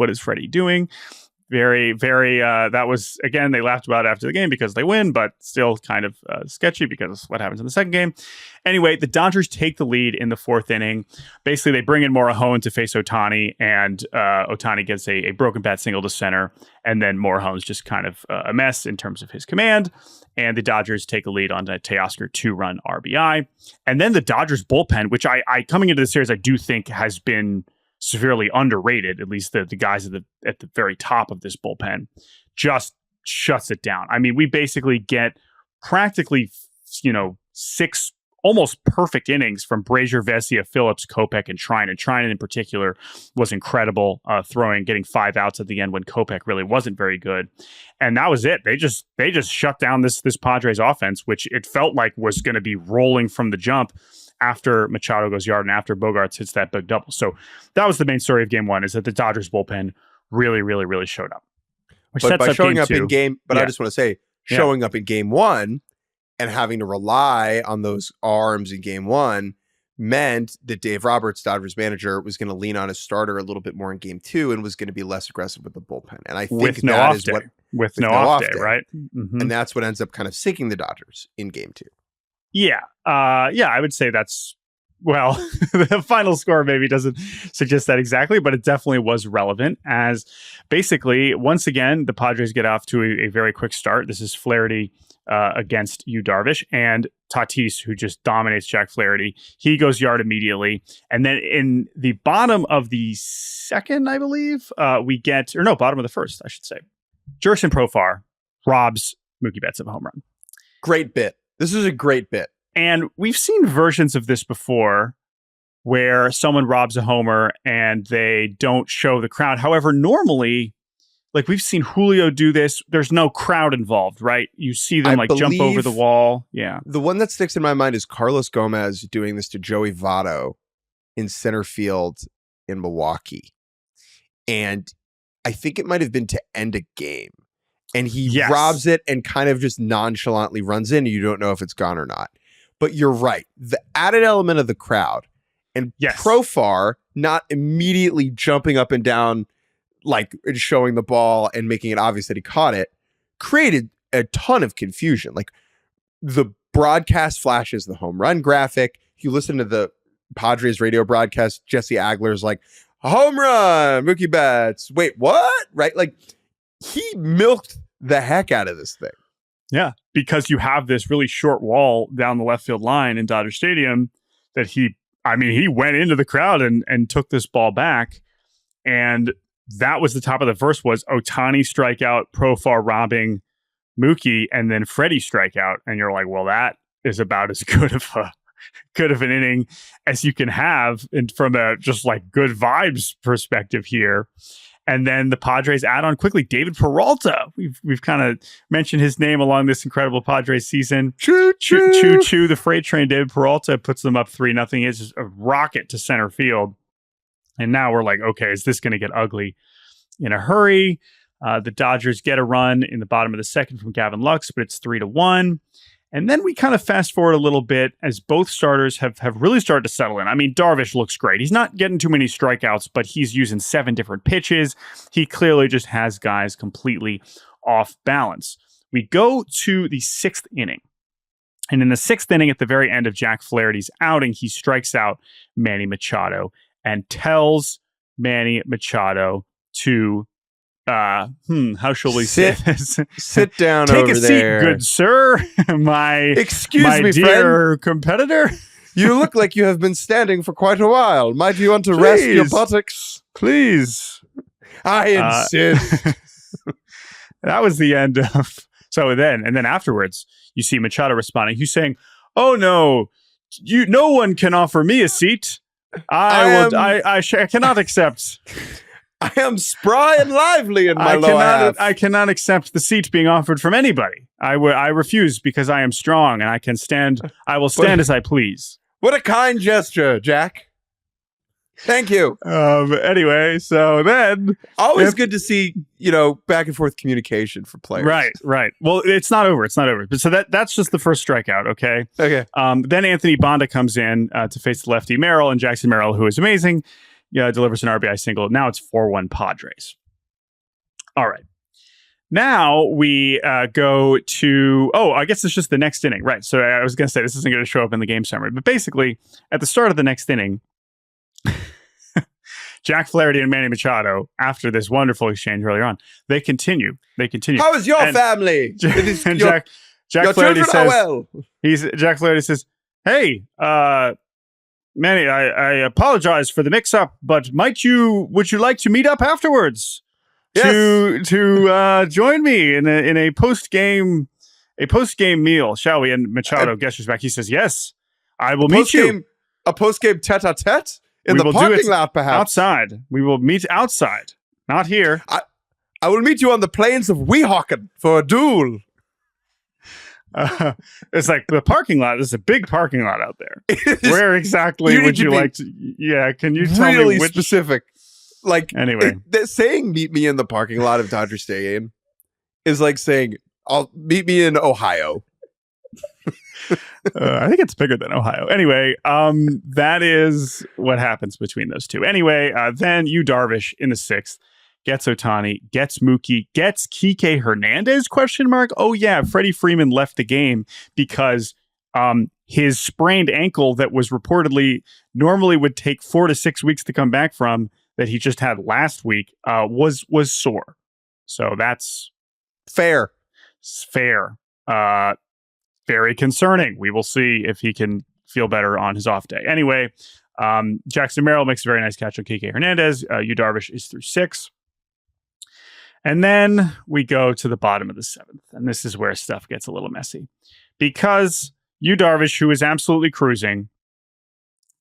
is Freddie doing? Very, very, that was, again, they laughed about it after the game because they win, but still kind of sketchy because of what happens in the second game. Anyway, the Dodgers take the lead in the 4th inning. Basically, they bring in Morejon to face Ohtani, and Ohtani gets a broken bat single to center, and then Morejon's just kind of a mess in terms of his command, and the Dodgers take a lead on a Teoscar 2-run RBI. And then the Dodgers bullpen, which I coming into the series, I do think has been severely underrated, at least the guys at the very top of this bullpen, just shuts it down. I mean, we basically get practically, 6 almost perfect innings from Brazier, Vesia, Phillips, Kopech, and Treinen. And Treinen in particular was incredible, getting 5 outs at the end when Kopech really wasn't very good. And that was it. They just shut down this Padres offense, which it felt like was going to be rolling from the jump after Machado goes yard and after Bogarts hits that big double. So that was the main story of game 1, is that the Dodgers bullpen really, really, really showed up. But by showing up in game, I just want to say, showing up in game 1 and having to rely on those arms in game 1 meant that Dave Roberts, Dodgers manager, was going to lean on his starter a little bit more in game 2 and was going to be less aggressive with the bullpen. And I think with no off day, right? Mm-hmm. And that's what ends up kind of sinking the Dodgers in game 2. Yeah. I would say that's, well, the final score maybe doesn't suggest that exactly, but it definitely was relevant, as basically, once again, the Padres get off to a very quick start. This is Flaherty against Yu Darvish, and Tatis, who just dominates Jack Flaherty. He goes yard immediately. And then in the bottom of the second, I believe, bottom of the first, I should say, Jurickson Profar robs Mookie Betts of a home run. Great bit. This is a great bit. And we've seen versions of this before where someone robs a homer and they don't show the crowd. However, normally, like we've seen Julio do this, there's no crowd involved, right? You see them jump over the wall. Yeah. The one that sticks in my mind is Carlos Gomez doing this to Joey Votto in center field in Milwaukee. And I think it might have been to end a game. And he robs it and kind of just nonchalantly runs in. And you don't know if it's gone or not. But you're right. The added element of the crowd and Profar not immediately jumping up and down, like showing the ball and making it obvious that he caught it, created a ton of confusion. Like the broadcast flashes the home run graphic. If you listen to the Padres radio broadcast, Jesse Agler's like, home run, Mookie Betts. Wait, what? Right? Like he milked the heck out of this thing. Yeah. because you have this really short wall down the left field line in Dodger Stadium, that he went into the crowd and took this ball back. And that was the top of the first, was Ohtani strikeout, Profar robbing Mookie, and then Freddie strikeout. And you're like, well, that is about as good of an inning as you can have, and from a just like good vibes perspective here. And then the Padres add on quickly David Peralta. We've kind of mentioned his name along this incredible Padres season. Choo choo. The freight train. David Peralta puts them up 3-0. It's just a rocket to center field. And now we're like, okay, is this going to get ugly in a hurry? The Dodgers get a run in the bottom of the second from Gavin Lux, but it's 3-1. And then we kind of fast forward a little bit as both starters have really started to settle in. I mean, Darvish looks great. He's not getting too many strikeouts, but he's using 7 different pitches. He clearly just has guys completely off balance. We go to the 6th inning. And in the 6th inning, at the very end of Jack Flaherty's outing, he strikes out Manny Machado and tells Manny Machado to how shall we say this? Sit down Take over a seat, there. good sir. Excuse me, dear friend. competitor. You look like you have been standing for quite a while. Might you want to rest your buttocks? Please. I insist. That was the end of... So then afterwards, you see Machado responding. He's saying, oh no, no one can offer me a seat. I cannot accept... I am spry and lively in my lower half. I cannot accept the seat being offered from anybody. I refuse, because I am strong and I can stand. I will stand as I please. What a kind gesture, Jack. Thank you. Anyway, so then always good to see, back and forth communication for players. Right. Well, it's not over. But so that's just the first strikeout. Okay. Then Anthony Banda comes in to face the lefty Merrill, and Jackson Merrill, who is amazing, delivers an RBI single. Now it's 4-1 Padres. All right. Now we go to, I guess it's just the next inning. Right. So I was going to say this isn't going to show up in the game summary, but basically at the start of the next inning, Jack Flaherty and Manny Machado, after this wonderful exchange earlier on, they continue. How is your family? And Jack Flaherty says, Jack Flaherty says, hey, Manny, I apologize for the mix-up, but would you like to meet up afterwards? Yes. To join me in a post-game meal, shall we? And Machado gestures back. He says, yes, I will meet you. A post-game tete-a-tete in the parking lot, perhaps. Outside. We will meet outside, not here. I will meet you on the plains of Weehawken for a duel. It's like the parking lot. There's a big parking lot out there. Where exactly would you like to? Yeah, can you tell me which specific? Like, anyway, saying "meet me in the parking lot of Dodger Stadium" is like saying "I'll meet me in Ohio." I think it's bigger than Ohio. Anyway, that is what happens between those two. Anyway, then Yu Darvish in the 6th. Gets Ohtani, gets Mookie, gets Kike Hernandez, ? Oh, yeah, Freddie Freeman left the game because his sprained ankle that was reportedly normally would take 4 to 6 weeks to come back from, that he just had last week, was sore. So that's fair. Very concerning. We will see if he can feel better on his off day. Anyway, Jackson Merrill makes a very nice catch on Kike Hernandez. Yu Darvish is through 6. And then we go to the bottom of the 7th. And this is where stuff gets a little messy. Because Yu Darvish, who is absolutely cruising,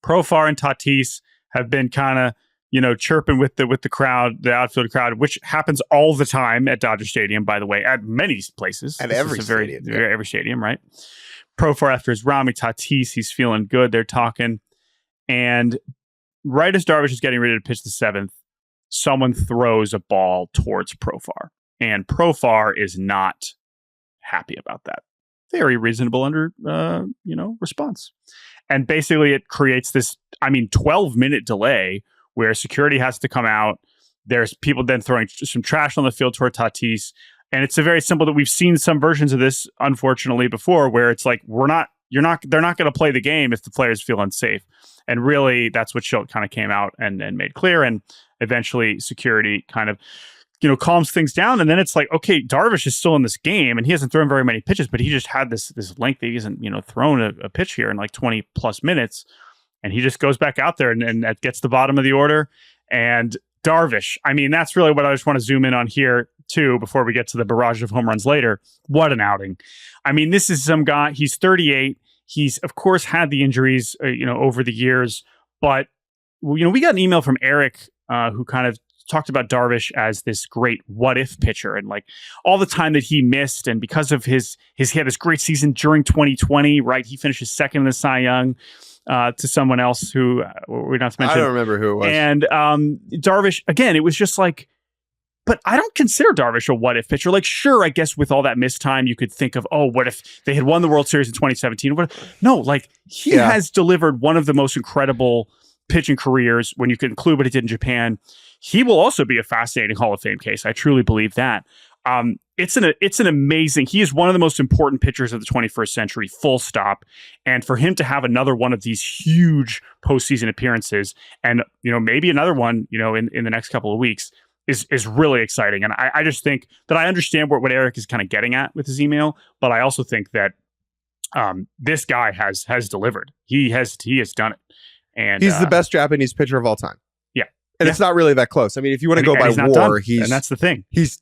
Profar and Tatis have been kind of, chirping with the crowd, the outfield crowd, which happens all the time at Dodger Stadium, by the way, at many places. At every stadium. Every stadium, right? Profar, after his rounding Tatis, he's feeling good. They're talking. And right as Darvish is getting ready to pitch the 7th, someone throws a ball towards Profar, and Profar is not happy about that. Very reasonable response. And basically it creates this, 12-minute delay where security has to come out. There's people then throwing some trash on the field toward Tatis. And it's a very simple that we've seen some versions of this, unfortunately, before, where it's like, they're not going to play the game if the players feel unsafe. And really, that's what Schilt kind of came out and made clear. And eventually, security kind of calms things down. And then it's like, okay, Darvish is still in this game and he hasn't thrown very many pitches, but he just had this length that he hasn't, thrown a pitch here in like 20 plus minutes. And he just goes back out there and that gets the bottom of the order. And Darvish, I mean, that's really what I just want to zoom in on here too, before we get to the barrage of home runs later. What an outing. I mean, this is some guy, he's 38. He's of course had the injuries, over the years, but we got an email from Eric, who kind of talked about Darvish as this great what if pitcher and like all the time that he missed. And because of he had this great season during 2020, right? He finishes second in the Cy Young to someone else who we're not to mention. I don't remember who it was. And Darvish, again, it was just like, but I don't consider Darvish a what if pitcher. Like, sure, I guess with all that missed time, you could think of, oh, what if they had won the World Series in 2017? No, like he has delivered one of the most incredible pitching careers when you could include what he did in Japan. He will also be a fascinating Hall of Fame case. I truly believe that. It's an amazing, he is one of the most important pitchers of the 21st century, full stop. And for him to have another one of these huge postseason appearances and, maybe another one, in the next couple of weeks is really exciting. And I just think that I understand what Eric is kind of getting at with his email, but I also think that this guy has delivered. He has done it. And he's the best Japanese pitcher of all time. Yeah. And it's not really that close. I mean, if you want to go by WAR, and that's the thing. He's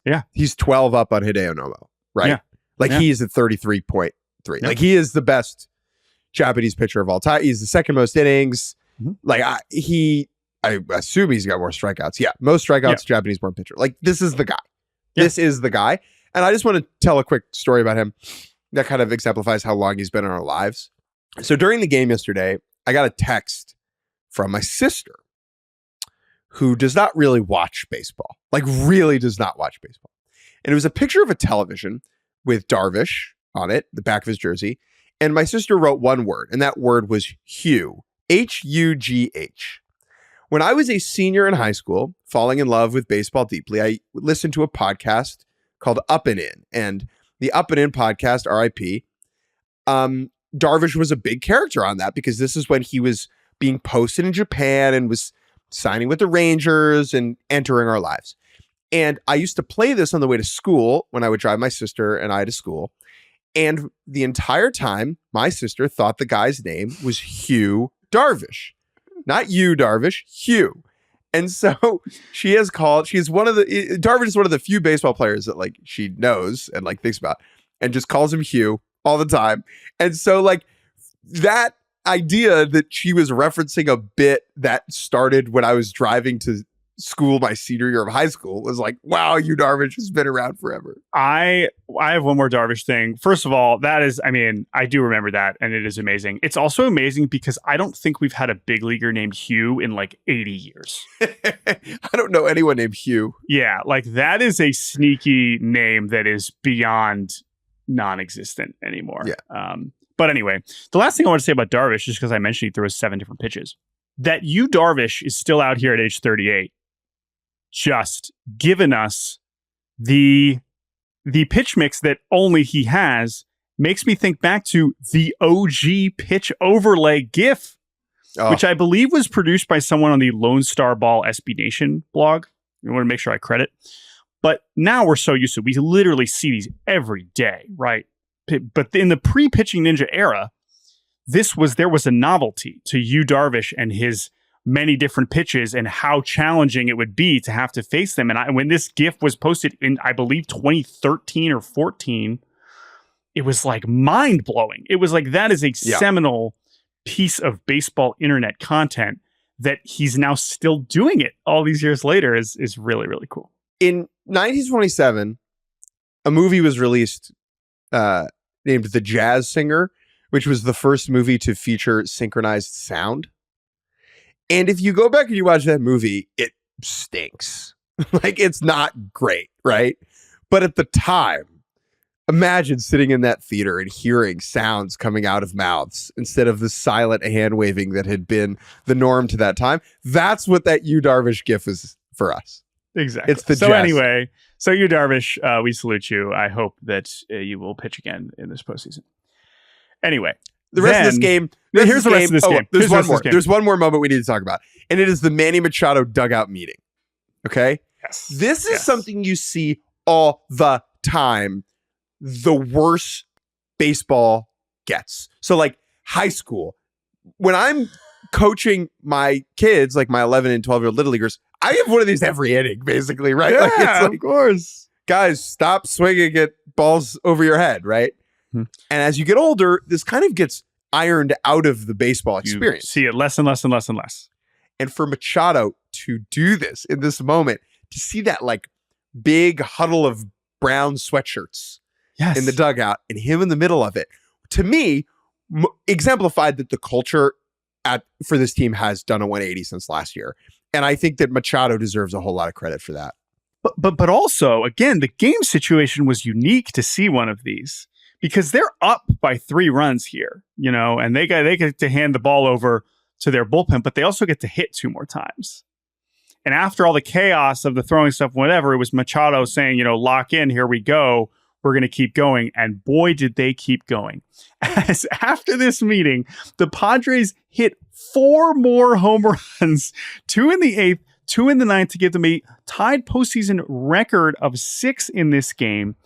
12 up on Hideo Nomo, right? Yeah. Like he is at 33.3. Yeah. Like he is the best Japanese pitcher of all time. He's the second most innings. Mm-hmm. Like I assume he's got more strikeouts. Yeah, most strikeouts, Japanese-born pitcher. Like this is the guy. Yeah. This is the guy. And I just want to tell a quick story about him that kind of exemplifies how long he's been in our lives. So during the game yesterday, I got a text from my sister, who does not really watch baseball, like really does not watch baseball. And it was a picture of a television with Darvish on it, the back of his jersey. And my sister wrote one word, and that word was Hugh, H-U-G-H. When I was a senior in high school, falling in love with baseball deeply, I listened to a podcast called Up and In. And the Up and In podcast, RIP, Darvish was a big character on that because this is when he was being posted in Japan and was signing with the Rangers and entering our lives. And I used to play this on the way to school when I would drive my sister and I to school. And the entire time, my sister thought the guy's name was Hugh Darvish. Not you, Darvish, Hugh. And so Darvish is one of the few baseball players that like she knows and like thinks about and just calls him Hugh all the time. And so like that idea that she was referencing a bit that started when I was driving to school my senior year of high school was like, wow, Yu Darvish has been around forever. I have one more Darvish thing. First of all, I do remember that, and it is amazing. It's also amazing because I don't think we've had a big leaguer named Hugh in like 80 years. I don't know anyone named Hugh. Yeah, like that is a sneaky name that is beyond non-existent anymore. Yeah. But anyway, the last thing I want to say about Darvish, just because I mentioned he throws 7 different pitches, that Yu Darvish is still out here at age 38, just given us the pitch mix that only he has, makes me think back to the OG pitch overlay GIF, which I believe was produced by someone on the Lone Star Ball SB Nation blog. I want to make sure I credit. But now we're so used to it. We literally see these every day, right? But in the pre-pitching ninja era, there was a novelty to Yu Darvish and his many different pitches and how challenging it would be to have to face them. And when this GIF was posted in, I believe, 2013 or 14, it was like mind blowing. It was like, that is a seminal piece of baseball internet content that he's now still doing it all these years later is really, really cool. In 1927, a movie was released named The Jazz Singer, which was the first movie to feature synchronized sound. And if you go back and you watch that movie, it stinks. Like, it's not great, right? But at the time, imagine sitting in that theater and hearing sounds coming out of mouths instead of the silent hand waving that had been the norm to that time. That's what that Yu Darvish GIF is for us. Exactly. It's the so jazz. Anyway, so Yu Darvish, we salute you. I hope that you will pitch again in this postseason. Anyway, the rest of this game. Here's the rest of this game. There's one more. There's one more moment we need to talk about, and it is the Manny Machado dugout meeting. Okay. Yes. This is something you see all the time. The worse baseball gets. So like high school, when I'm coaching my kids, like my 11 and 12-year-old little leaguers, I have one of these every inning, basically, right? Yeah, like, of course. Guys, stop swinging at balls over your head, right? And as you get older, this kind of gets ironed out of the baseball experience. You see it less and less and less and less. And for Machado to do this in this moment, to see that like big huddle of brown sweatshirts in the dugout and him in the middle of it, to me, exemplified that the culture for this team has done a 180 since last year. And I think that Machado deserves a whole lot of credit for that. But also, again, the game situation was unique to see one of these because they're up by 3 runs here, and they get to hand the ball over to their bullpen, but they also get to hit 2 more times. And after all the chaos of the throwing stuff, whatever, it was Machado saying, lock in, here we go. We're going to keep going. And boy, did they keep going. As after this meeting, the Padres hit 4 more home runs, 2 in the 8th, 2 in the 9th to give them a tied postseason record of 6 in this game.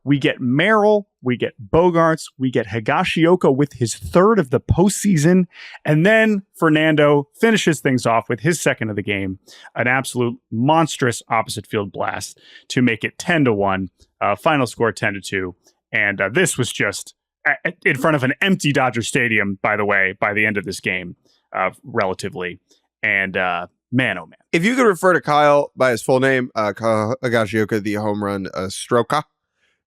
We get Merrill, we get Bogarts, we get Higashioka with his 3rd of the postseason, and then Fernando finishes things off with his 2nd of the game, an absolute monstrous opposite field blast to make it 10-1, final score 10-2, and this was just in front of an empty Dodger Stadium, by the way, by the end of this game, relatively, and man, oh man. If you could refer to Kyle by his full name, Kyle Higashioka, the home run stroker,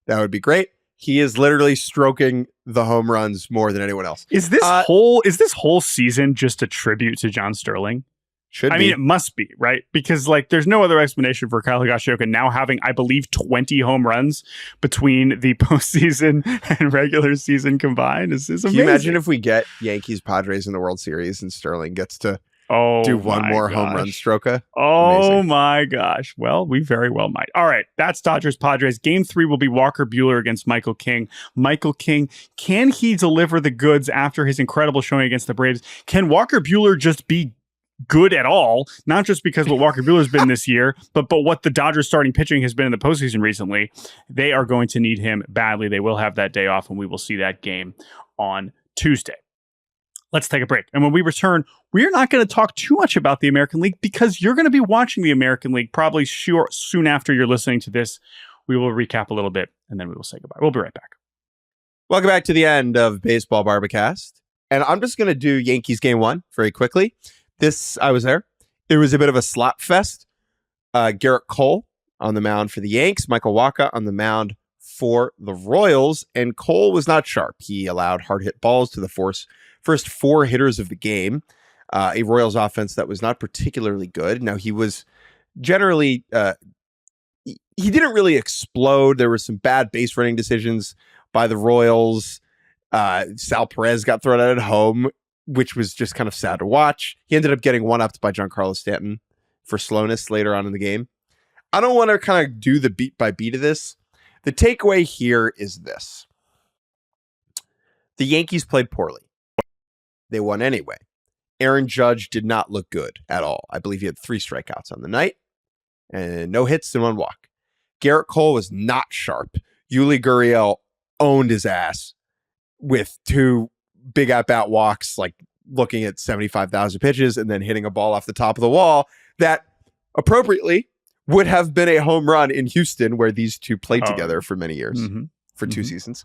that would be great. He is literally stroking the home runs more than anyone else. Is this whole season just a tribute to John Sterling? Should I mean, it must be, right? Because there's no other explanation for Kyle Higashioka now having, I believe, 20 home runs between the postseason and regular season combined. Is amazing. Can you imagine if we get Yankees Padres in the World Series and Sterling gets to do one more home run stroker? Oh Amazing. My gosh. Well, we very well might. All right. That's Dodgers Padres. Game 3 will be Walker Buehler against Michael King. Michael King, can he deliver the goods after his incredible showing against the Braves? Can Walker Buehler just be good at all? Not just because what Walker Buehler's been this year, but what the Dodgers starting pitching has been in the postseason recently. They are going to need him badly. They will have that day off, and we will see that game on Tuesday. Let's take a break. And when we return, we're not going to talk too much about the American League because you're going to be watching the American League probably soon after you're listening to this. We will recap a little bit and then we will say goodbye. We'll be right back. Welcome back to the end of Baseball Barbacast. And I'm just going to do Yankees game 1 very quickly. I was there. It was a bit of a slop fest. Garrett Cole on the mound for the Yanks, Michael Wacha on the mound for the Royals, and Cole was not sharp. He allowed hard hit balls to the first 4 hitters of the game, a Royals offense that was not particularly good. Now, he was generally, he didn't really explode. There were some bad base running decisions by the Royals. Sal Perez got thrown out at home, which was just kind of sad to watch. He ended up getting one-upped by Giancarlo Stanton for slowness later on in the game. I don't want to kind of do the beat by beat of this. The takeaway here is this. The Yankees played poorly. They won anyway. Aaron Judge did not look good at all. I believe he had 3 strikeouts on the night and no hits and 1 walk. Garrett Cole was not sharp. Yuli Gurriel owned his ass with 2 big at-bat walks, like looking at 75,000 pitches and then hitting a ball off the top of the wall that appropriately would have been a home run in Houston, where these two played together for many years, for 2 seasons.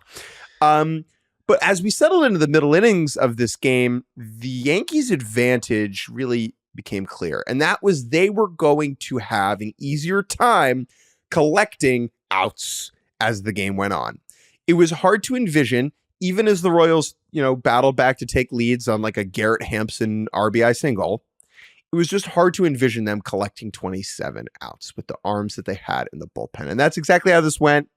But as we settled into the middle innings of this game, the Yankees' advantage really became clear. And that was they were going to have an easier time collecting outs as the game went on. It was hard to envision, even as the Royals, battled back to take leads on like a Garrett Hampson RBI single. It was just hard to envision them collecting 27 outs with the arms that they had in the bullpen. And that's exactly how this went.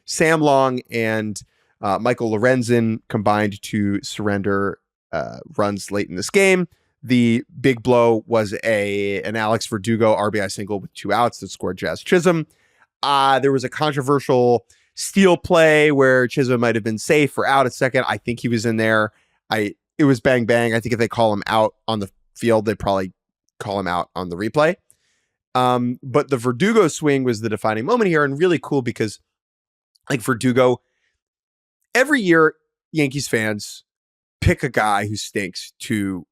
Sam Long and Michael Lorenzen combined to surrender runs late in this game. The big blow was an Alex Verdugo RBI single with 2 outs that scored Jazz Chisholm. There was a controversial steal play where Chisholm might have been safe or out at second. I think he was in there. It was bang, bang. I think if they call him out on the field, they'd probably call him out on the replay. But the Verdugo swing was the defining moment here, and really cool because, like, Verdugo, every year Yankees fans pick a guy who stinks to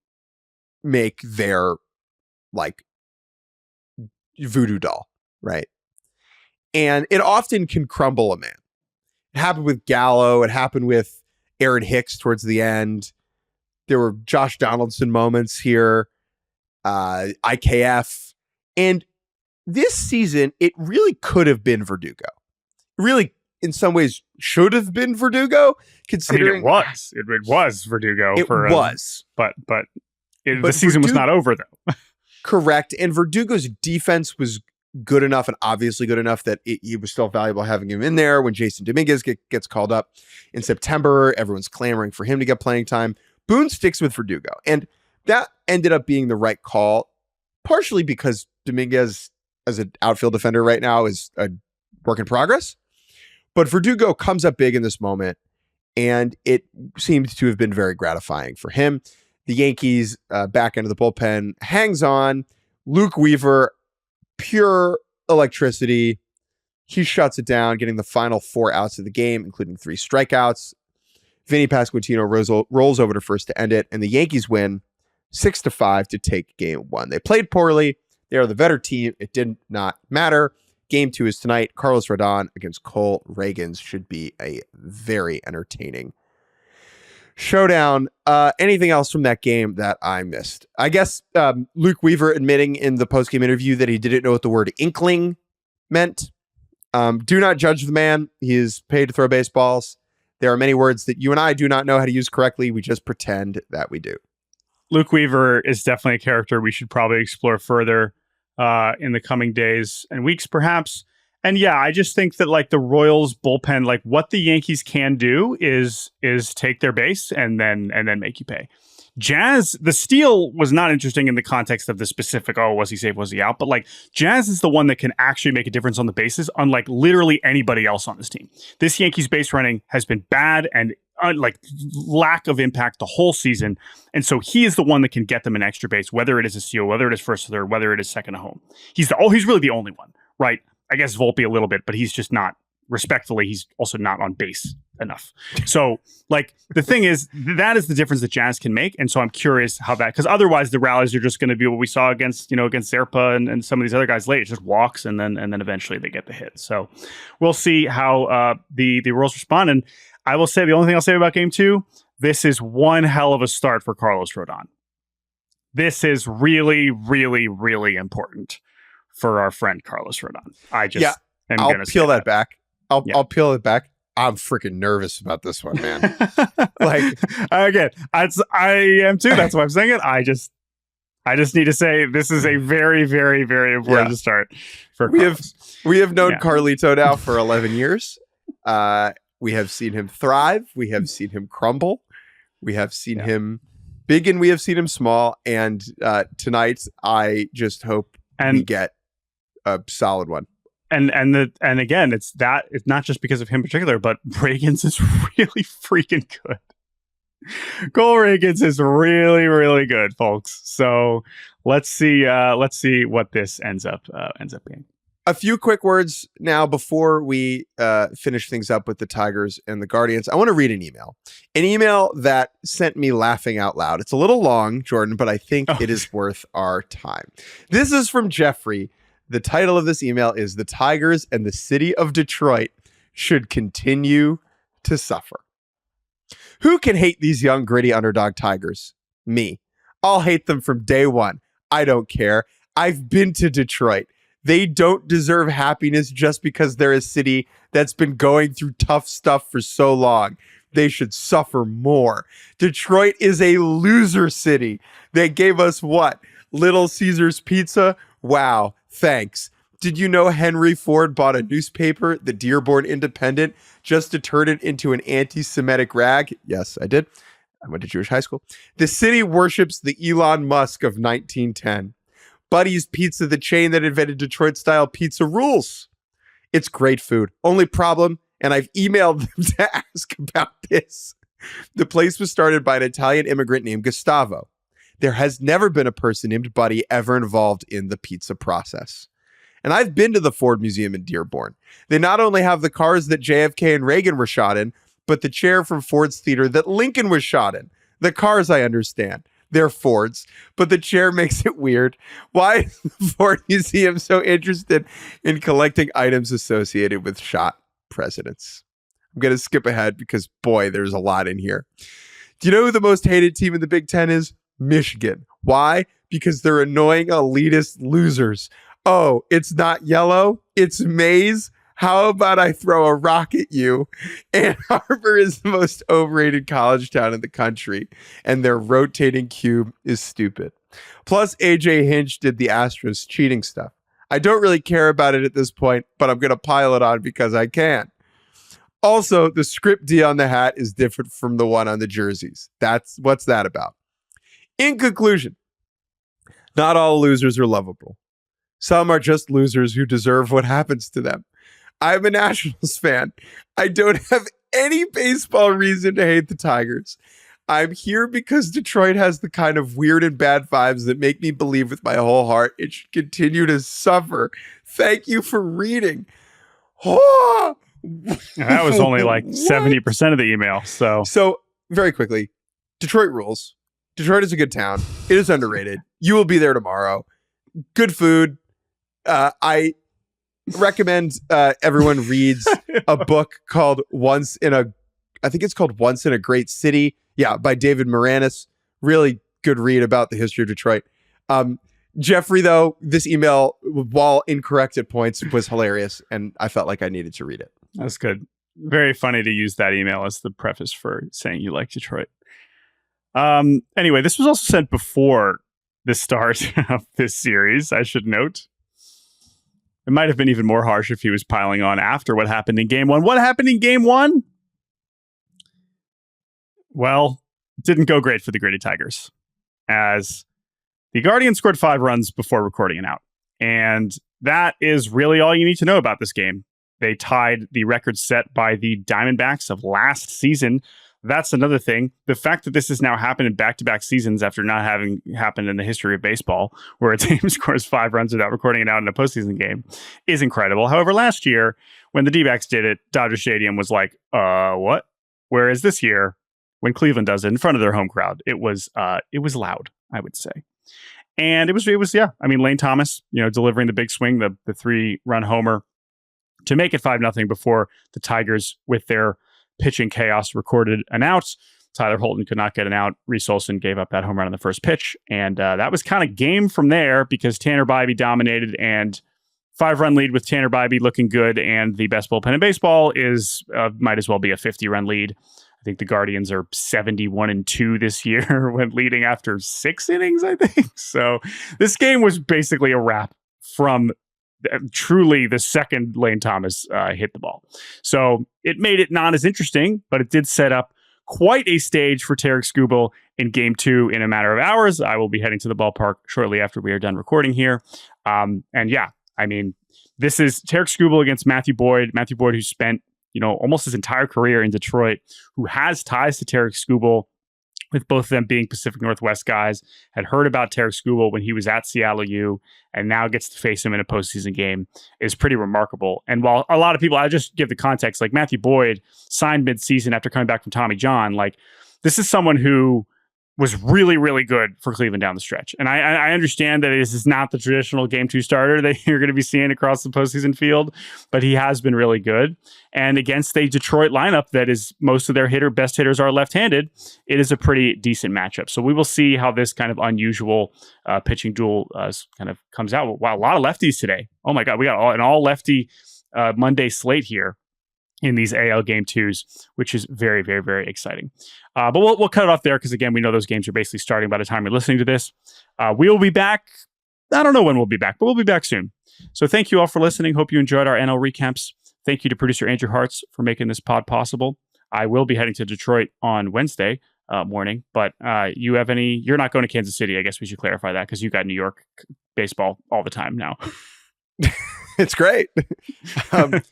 make their, like, voodoo doll, right? And it often can crumble a man. It happened with Gallo. It happened with Aaron Hicks towards the end. There were Josh Donaldson moments here, IKF. And this season, it really could have been Verdugo. Really, in some ways, should have been Verdugo, considering... I mean, it was Verdugo. But the season was not over, though. Correct. And Verdugo's defense was good enough, and obviously good enough, that it was still valuable having him in there when Jason Dominguez gets called up in September. Everyone's clamoring for him to get playing time. Boone sticks with Verdugo. And that ended up being the right call, partially because Dominguez, as an outfield defender right now, is a work in progress. But Verdugo comes up big in this moment, and it seemed to have been very gratifying for him. The Yankees back end of the bullpen hangs on. Luke Weaver, pure electricity. He shuts it down, getting the final 4 outs of the game, including 3 strikeouts. Vinny Pasquantino rolls over to first to end it, and the Yankees win 6-5 to take game 1. They played poorly. They are the better team. It did not matter. Game 2 is tonight. Carlos Rodon against Cole Reagans. Should be a very entertaining showdown. Anything else from that game that I missed? I guess Luke Weaver admitting in the postgame interview that he didn't know what the word inkling meant. Do not judge the man. He is paid to throw baseballs. There are many words that you and I do not know how to use correctly. We just pretend that we do. Luke Weaver is definitely a character we should probably explore further in the coming days and weeks, perhaps. And yeah, I just think that, like, the Royals bullpen, like, what the Yankees can do is take their base and then make you pay. Jazz, the steal was not interesting in the context of the specific, was he safe, was he out? But, like, Jazz is the one that can actually make a difference on the bases, unlike literally anybody else on this team. This Yankees base running has been bad and lack of impact the whole season. And so he is the one that can get them an extra base, whether it is a steal, whether it is first to third, whether it is second to home. He's really the only one, right? I guess Volpe a little bit, but he's just not, respectfully, he's also not on base enough. So, like, the thing is, that is the difference that Jazz can make. And so I'm curious how that, because otherwise the rallies are just going to be what we saw against Serpa and some of these other guys late. It's just walks and then eventually they get the hit. So we'll see how the Royals respond. And I will say, the only thing I'll say about game 2, this is one hell of a start for Carlos Rodon. This is really, really, really important for our friend Carlos Rodon. I'll peel that back. I'll peel it back. I'm freaking nervous about this one, man. Like, again, I am too. That's why I'm saying it. I just need to say this is a very, very, very important start for Carlos. We have known Carlito now for 11 years. We have seen him thrive. We have seen him crumble. We have seen him big, and we have seen him small. And tonight, I just hope we get a solid one. And again, it's not just because of him in particular, but Reagans is really freaking good. Cole Reagans is really, really good, folks. So let's see what this ends up being. A few quick words now before we finish things up with the Tigers and the Guardians. I want to read an email that sent me laughing out loud. It's a little long, Jordan, but I think it is worth our time. This is from Jeffrey. The title of this email is "The Tigers and the City of Detroit Should Continue to Suffer." Who can hate these young, gritty underdog Tigers? Me. I'll hate them from day one. I don't care. I've been to Detroit. They don't deserve happiness just because they're a city that's been going through tough stuff for so long. They should suffer more. Detroit is a loser city. They gave us what? Little Caesar's Pizza? Wow. Thanks. Did you know Henry Ford bought a newspaper, the Dearborn Independent, just to turn it into an anti-Semitic rag? Yes, I did. I went to Jewish high school. The city worships the Elon Musk of 1910. Buddy's Pizza, the chain that invented Detroit-style pizza, rules. It's great food. Only problem, and I've emailed them to ask about this. The place was started by an Italian immigrant named Gustavo. There has never been a person named Buddy ever involved in the pizza process. And I've been to the Ford Museum in Dearborn. They not only have the cars that JFK and Reagan were shot in, but the chair from Ford's theater that Lincoln was shot in. The cars, I understand. They're Fords, but the chair makes it weird. Why is the Ford Museum so interested in collecting items associated with shot presidents? I'm going to skip ahead because, boy, there's a lot in here. Do you know who the most hated team in the Big Ten is? Michigan. Why? Because they're annoying, elitist losers. Oh, it's not yellow. It's maize. How about I throw a rock at you? Ann Arbor is the most overrated college town in the country, and their rotating cube is stupid. Plus, AJ Hinch did the Astros cheating stuff. I don't really care about it at this point, but I'm going to pile it on because I can. Also, the script D on the hat is different from the one on the jerseys. What's that about? In conclusion, not all losers are lovable. Some are just losers who deserve what happens to them. I'm a Nationals fan. I don't have any baseball reason to hate the Tigers. I'm here because Detroit has the kind of weird and bad vibes that make me believe with my whole heart it should continue to suffer. Thank you for reading. Oh, that was only like 70% of the email. So very quickly, Detroit rules. Detroit is a good town. It is underrated. You will be there tomorrow. Good food. I recommend everyone reads a book called Once in a Great City. Yeah, by David Moranis. Really good read about the history of Detroit. Jeffrey, though, this email, while incorrect at points, was hilarious, and I felt like I needed to read it. That's good. Very funny to use that email as the preface for saying you like Detroit. Anyway, this was also sent before the start of this series, I should note. It might have been even more harsh if he was piling on after what happened in Game 1. What happened in Game 1? Well, it didn't go great for the Gritty Tigers, as the Guardians scored 5 runs before recording an out. And that is really all you need to know about this game. They tied the record set by the Diamondbacks of last season. That's another thing. The fact that this has now happened in back-to-back seasons after not having happened in the history of baseball, where a team scores 5 runs without recording it out in a postseason game, is incredible. However, last year, when the D-backs did it, Dodger Stadium was like, what? Whereas this year, when Cleveland does it in front of their home crowd, it was loud, I would say. And it was Lane Thomas, delivering the big swing, the 3-run homer to make it 5-0 before the Tigers, with their pitching chaos, recorded an out. Tyler Holton could not get an out. Reese Olson gave up that home run on the first pitch. And that was kind of game from there, because Tanner Bybee dominated, and 5-run lead with Tanner Bybee looking good. And the best bullpen in baseball might as well be a 50-run lead. I think the Guardians are 71-2 this year when leading after 6 innings, I think. So this game was basically a wrap from truly the second Lane Thomas hit the ball. So it made it not as interesting, but it did set up quite a stage for Tarek Skubal in Game 2 in a matter of hours. I will be heading to the ballpark shortly after we are done recording here. This is Tarek Skubal against Matthew Boyd. Matthew Boyd, who spent almost his entire career in Detroit, who has ties to Tarek Skubal, with both of them being Pacific Northwest guys, had heard about Tarek Skubal when he was at Seattle U, and now gets to face him in a postseason game, is pretty remarkable. And while a lot of people, I just give the context, like Matthew Boyd signed mid-season after coming back from Tommy John, like this is someone who was really, really good for Cleveland down the stretch. And I understand that this is not the traditional Game 2 starter that you're going to be seeing across the postseason field, but he has been really good. And against a Detroit lineup that is, most of their best hitters are left-handed, it is a pretty decent matchup. So we will see how this kind of unusual pitching duel kind of comes out. Wow, a lot of lefties today. Oh my God, we got an all-lefty Monday slate here in these AL Game 2s, which is very, very, very exciting. But we'll cut it off there, because again, we know those games are basically starting by the time you're listening to this. We will be back. I don't know when we'll be back, but we'll be back soon. So thank you all for listening. Hope you enjoyed our NL recaps. Thank you to producer Andrew Hartz for making this pod possible. I will be heading to Detroit on Wednesday morning, but you're not going to Kansas City. I guess we should clarify that, because you got New York baseball all the time now. It's great. Jordan,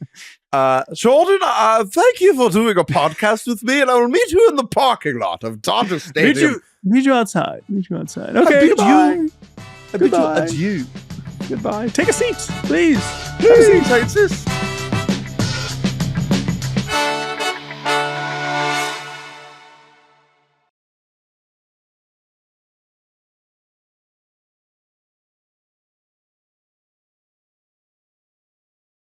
thank you for doing a podcast with me, and I will meet you in the parking lot of Dodgers Stadium Meet you outside. Okay, Goodbye. Goodbye. Adieu. Goodbye. Take a seat, please. Hey, take this.